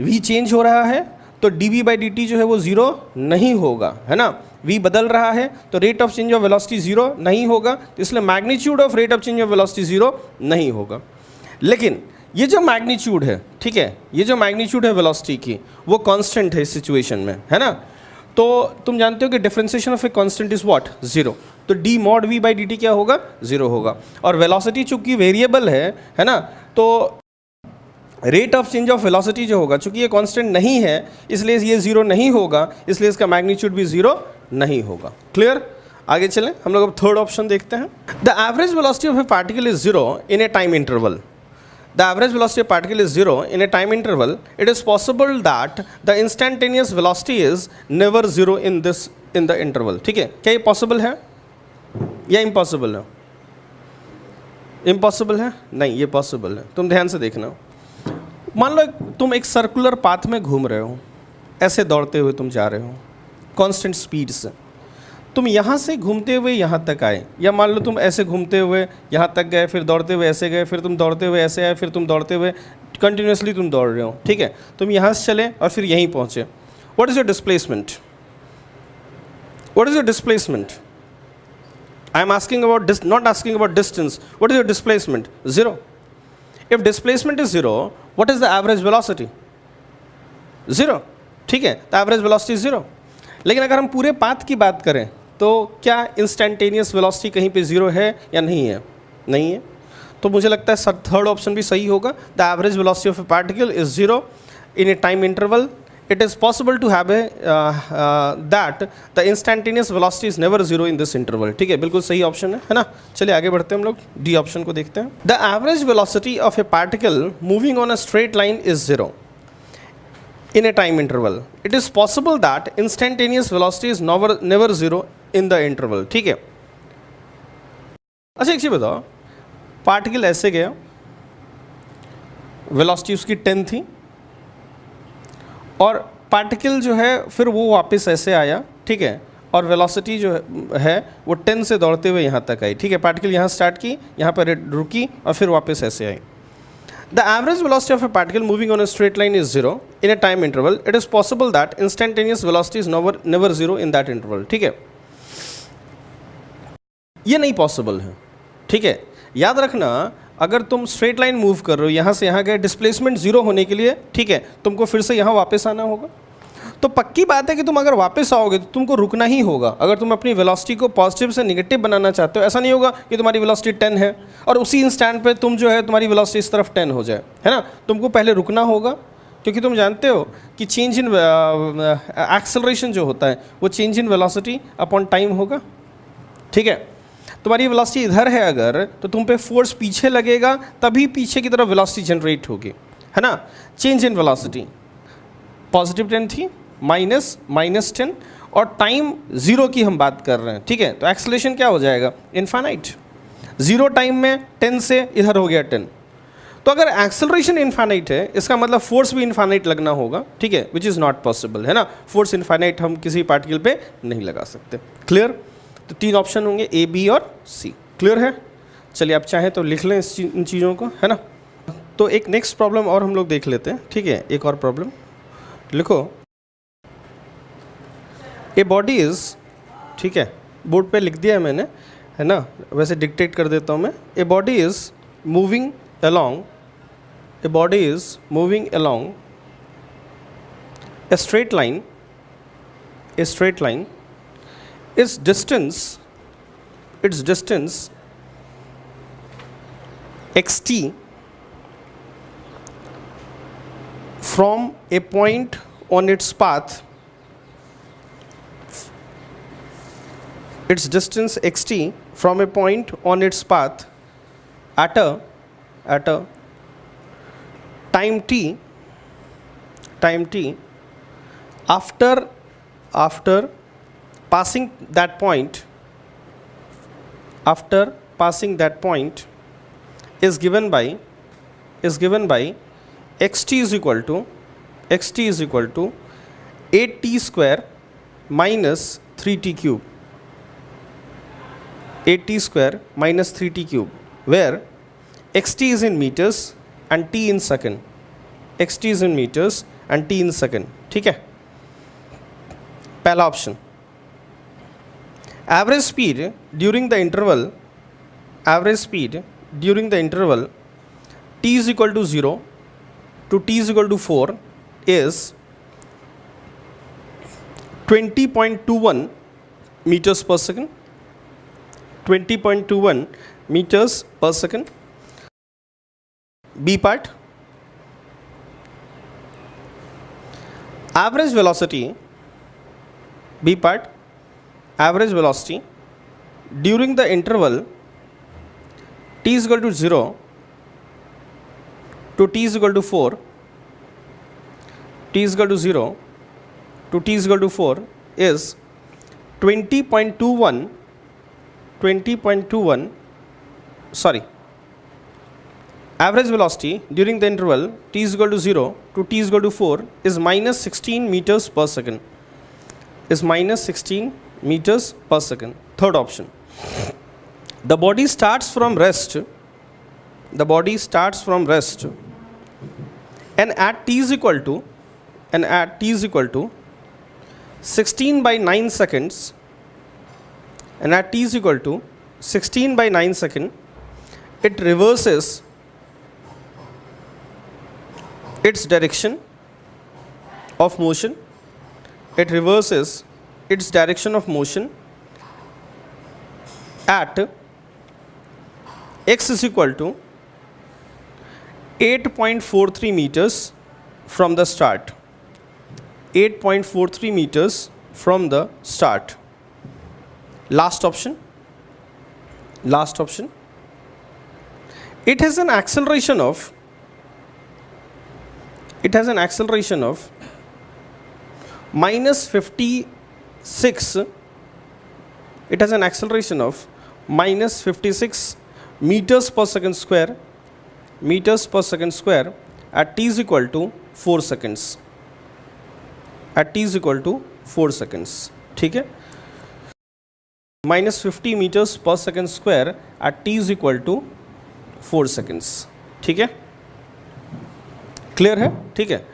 [SPEAKER 1] v चेंज हो रहा है तो dv by dt जो है वो ज़ीरो नहीं होगा, है ना। v बदल रहा है तो rate of change of velocity zero नहीं होगा, तो इसलिए magnitude of rate of change of velocity zero नहीं होगा। लेकिन ये जो मैग्नीट्यूड है, ठीक है, ये जो मैग्नीट्यूड है वेलोसिटी की वो कांस्टेंट है इस सिचुएशन में, है ना। तो तुम जानते हो कि differentiation of a constant is what? Zero. तो d mod v by dt क्या होगा? ज़ीरो होगा। और वेलोसिटी चूंकि वेरिएबल है ना, तो rate of change of velocity जो होगा, चूंकि ये कांस्टेंट नहीं है इसलिए ये ज़ीरो नहीं होगा, इसलिए इसका मैग्नीट्यूड भी ज़ीरो नहीं होगा। क्लियर? आगे चलें, हम लोग अब थर्ड ऑप्शन देखते हैं। The average velocity of a particle is zero in a time interval. The average velocity of particle is zero in a time interval. It is possible that the instantaneous velocity is never zero in the interval. ठीक है, क्या ये possible है या impossible है? Impossible है? नहीं, ये पॉसिबल है। तुम ध्यान से देखना, मान लो तुम एक सर्कुलर पाथ में घूम रहे हो, ऐसे दौड़ते हुए तुम जा रहे हो कांस्टेंट स्पीड से, तुम यहाँ से घूमते हुए यहाँ तक आए, या मान लो तुम ऐसे घूमते हुए यहाँ तक गए, फिर दौड़ते हुए ऐसे गए, फिर तुम दौड़ते हुए ऐसे आए, फिर तुम दौड़ते हुए कंटिन्यूसली तुम दौड़ रहे हो, ठीक है। तुम यहाँ से चले और फिर यहीं पहुँचे। What is your displacement? What is your displacement? I am asking about not asking about distance. What is your displacement? Zero. If displacement is zero, what is the average velocity? Zero, ठीक है। The average velocity is zero. लेकिन अगर हम पूरे path की बात करें तो क्या इंस्टेंटेनियस वेलोसिटी कहीं पे ज़ीरो है या नहीं है? नहीं है। तो मुझे लगता है थर्ड ऑप्शन भी सही होगा। The average velocity of a particle is zero in a time interval. It is possible to have that the instantaneous velocity is never zero in this interval. ठीक है, बिल्कुल सही ऑप्शन है ना। चलिए आगे बढ़ते हैं, हम लोग डी ऑप्शन को देखते हैं। The average velocity of a particle moving on a straight line is zero in a time interval. It is possible that instantaneous velocity is never zero in the interval. ठीक है। अच्छा एक चीज़ बताओ, particle ऐसे गया, वेलोसिटी उसकी 10 थी, और पार्टिकल जो है फिर वो वापस ऐसे आया, ठीक है, और वेलोसिटी जो है वो 10 से दौड़ते हुए यहाँ तक आई, ठीक है। पार्टिकल यहाँ स्टार्ट की, यहाँ पर रुकी और फिर वापस ऐसे आई। The average velocity of a particle moving on a straight line is zero in a time interval. It is possible that instantaneous velocity is never zero in that interval. ठीक है, ये नहीं पॉसिबल है, ठीक है। याद रखना, अगर तुम स्ट्रेट लाइन मूव कर रहे हो, यहाँ से यहाँ गए, डिस्प्लेसमेंट जीरो होने के लिए, ठीक है, तुमको फिर से यहाँ वापस आना होगा। तो पक्की बात है कि तुम अगर वापस आओगे तो तुमको रुकना ही होगा। अगर तुम अपनी वेलोसिटी को पॉजिटिव से नेगेटिव बनाना चाहते हो, ऐसा नहीं होगा कि तुम्हारी वेलोसिटी 10 है और उसी इंस्टेंट पे तुम जो है तुम्हारी वेलोसिटी इस तरफ 10 हो जाए, है ना। तुमको पहले रुकना होगा, क्योंकि तुम जानते हो कि चेंज इन एक्सेलरेशन जो होता है वो change in velocity upon time होगा, ठीक है। तुम्हारी वेलोसिटी इधर है अगर, तो तुम पे फोर्स पीछे लगेगा, तभी पीछे की तरफ वेलोसिटी जनरेट होगी, है ना। चेंज इन वेलोसिटी पॉजिटिव 10 थी, -10, और टाइम ज़ीरो की हम बात कर रहे हैं, ठीक है। तो एक्सेलरेशन क्या हो जाएगा? इनफाइनाइट। ज़ीरो टाइम में 10 से इधर हो गया 10। तो अगर एक्सेलरेशन इनफाइनाइट है, इसका मतलब फोर्स भी इनफाइनाइट लगना होगा, ठीक है, विच इज़ नॉट पॉसिबल, है ना। फोर्स इनफाइनाइट हम किसी पार्टिकल पे नहीं लगा सकते। क्लियर? तो 3 ऑप्शन होंगे, ए, बी और सी। क्लियर है? चलिए आप चाहें तो लिख लें इन चीज़ों को, है ना। तो एक नेक्स्ट प्रॉब्लम और हम लोग देख लेते हैं, ठीक है। एक और प्रॉब्लम लिखो। ए बॉडी इज़, ठीक है, बोर्ड पे लिख दिया है मैंने, है ना, वैसे डिक्टेट कर देता हूँ मैं। A body is moving along, a body is moving along a straight line, a straight line, its distance xt from a point on its path, its distance xt from a point on its path at a time t after passing that point, is given by xt is equal to 8t square minus 3t cube, 8t square minus 3t cube, where xt is in meters and t in second, xt is in meters and t in second। ठीक है, पहला option. Average speed during the interval, average speed during the interval t is equal to 0 to t is equal to 4 is 20.21 meters per second, 20.21 meters per second। B part, average velocity, B part, average velocity during the interval t is equal to 0 to t is equal to 4, t is equal to 0 to t is equal to 4 is 20.21, sorry, average velocity during the interval t is equal to 0 to t is equal to 4 is minus 16 meters per second, is minus 16 meters per second। Third option, the body starts from rest, the body starts from rest and at t is equal to 16 by 9 seconds, and at t is equal to 16 by 9 seconds it reverses its direction of motion, it reverses its direction of motion at x is equal to 8.43 meters from the start, 8.43 meters from the start। Last option, it has an acceleration of minus 56, it has an acceleration of minus 56 meters per second square, at t is equal to 4 seconds, at t is equal to 4 seconds। ठीक है, minus 50 meters per second square at t is equal to 4 seconds। ठीक है, clear है? ठीक है।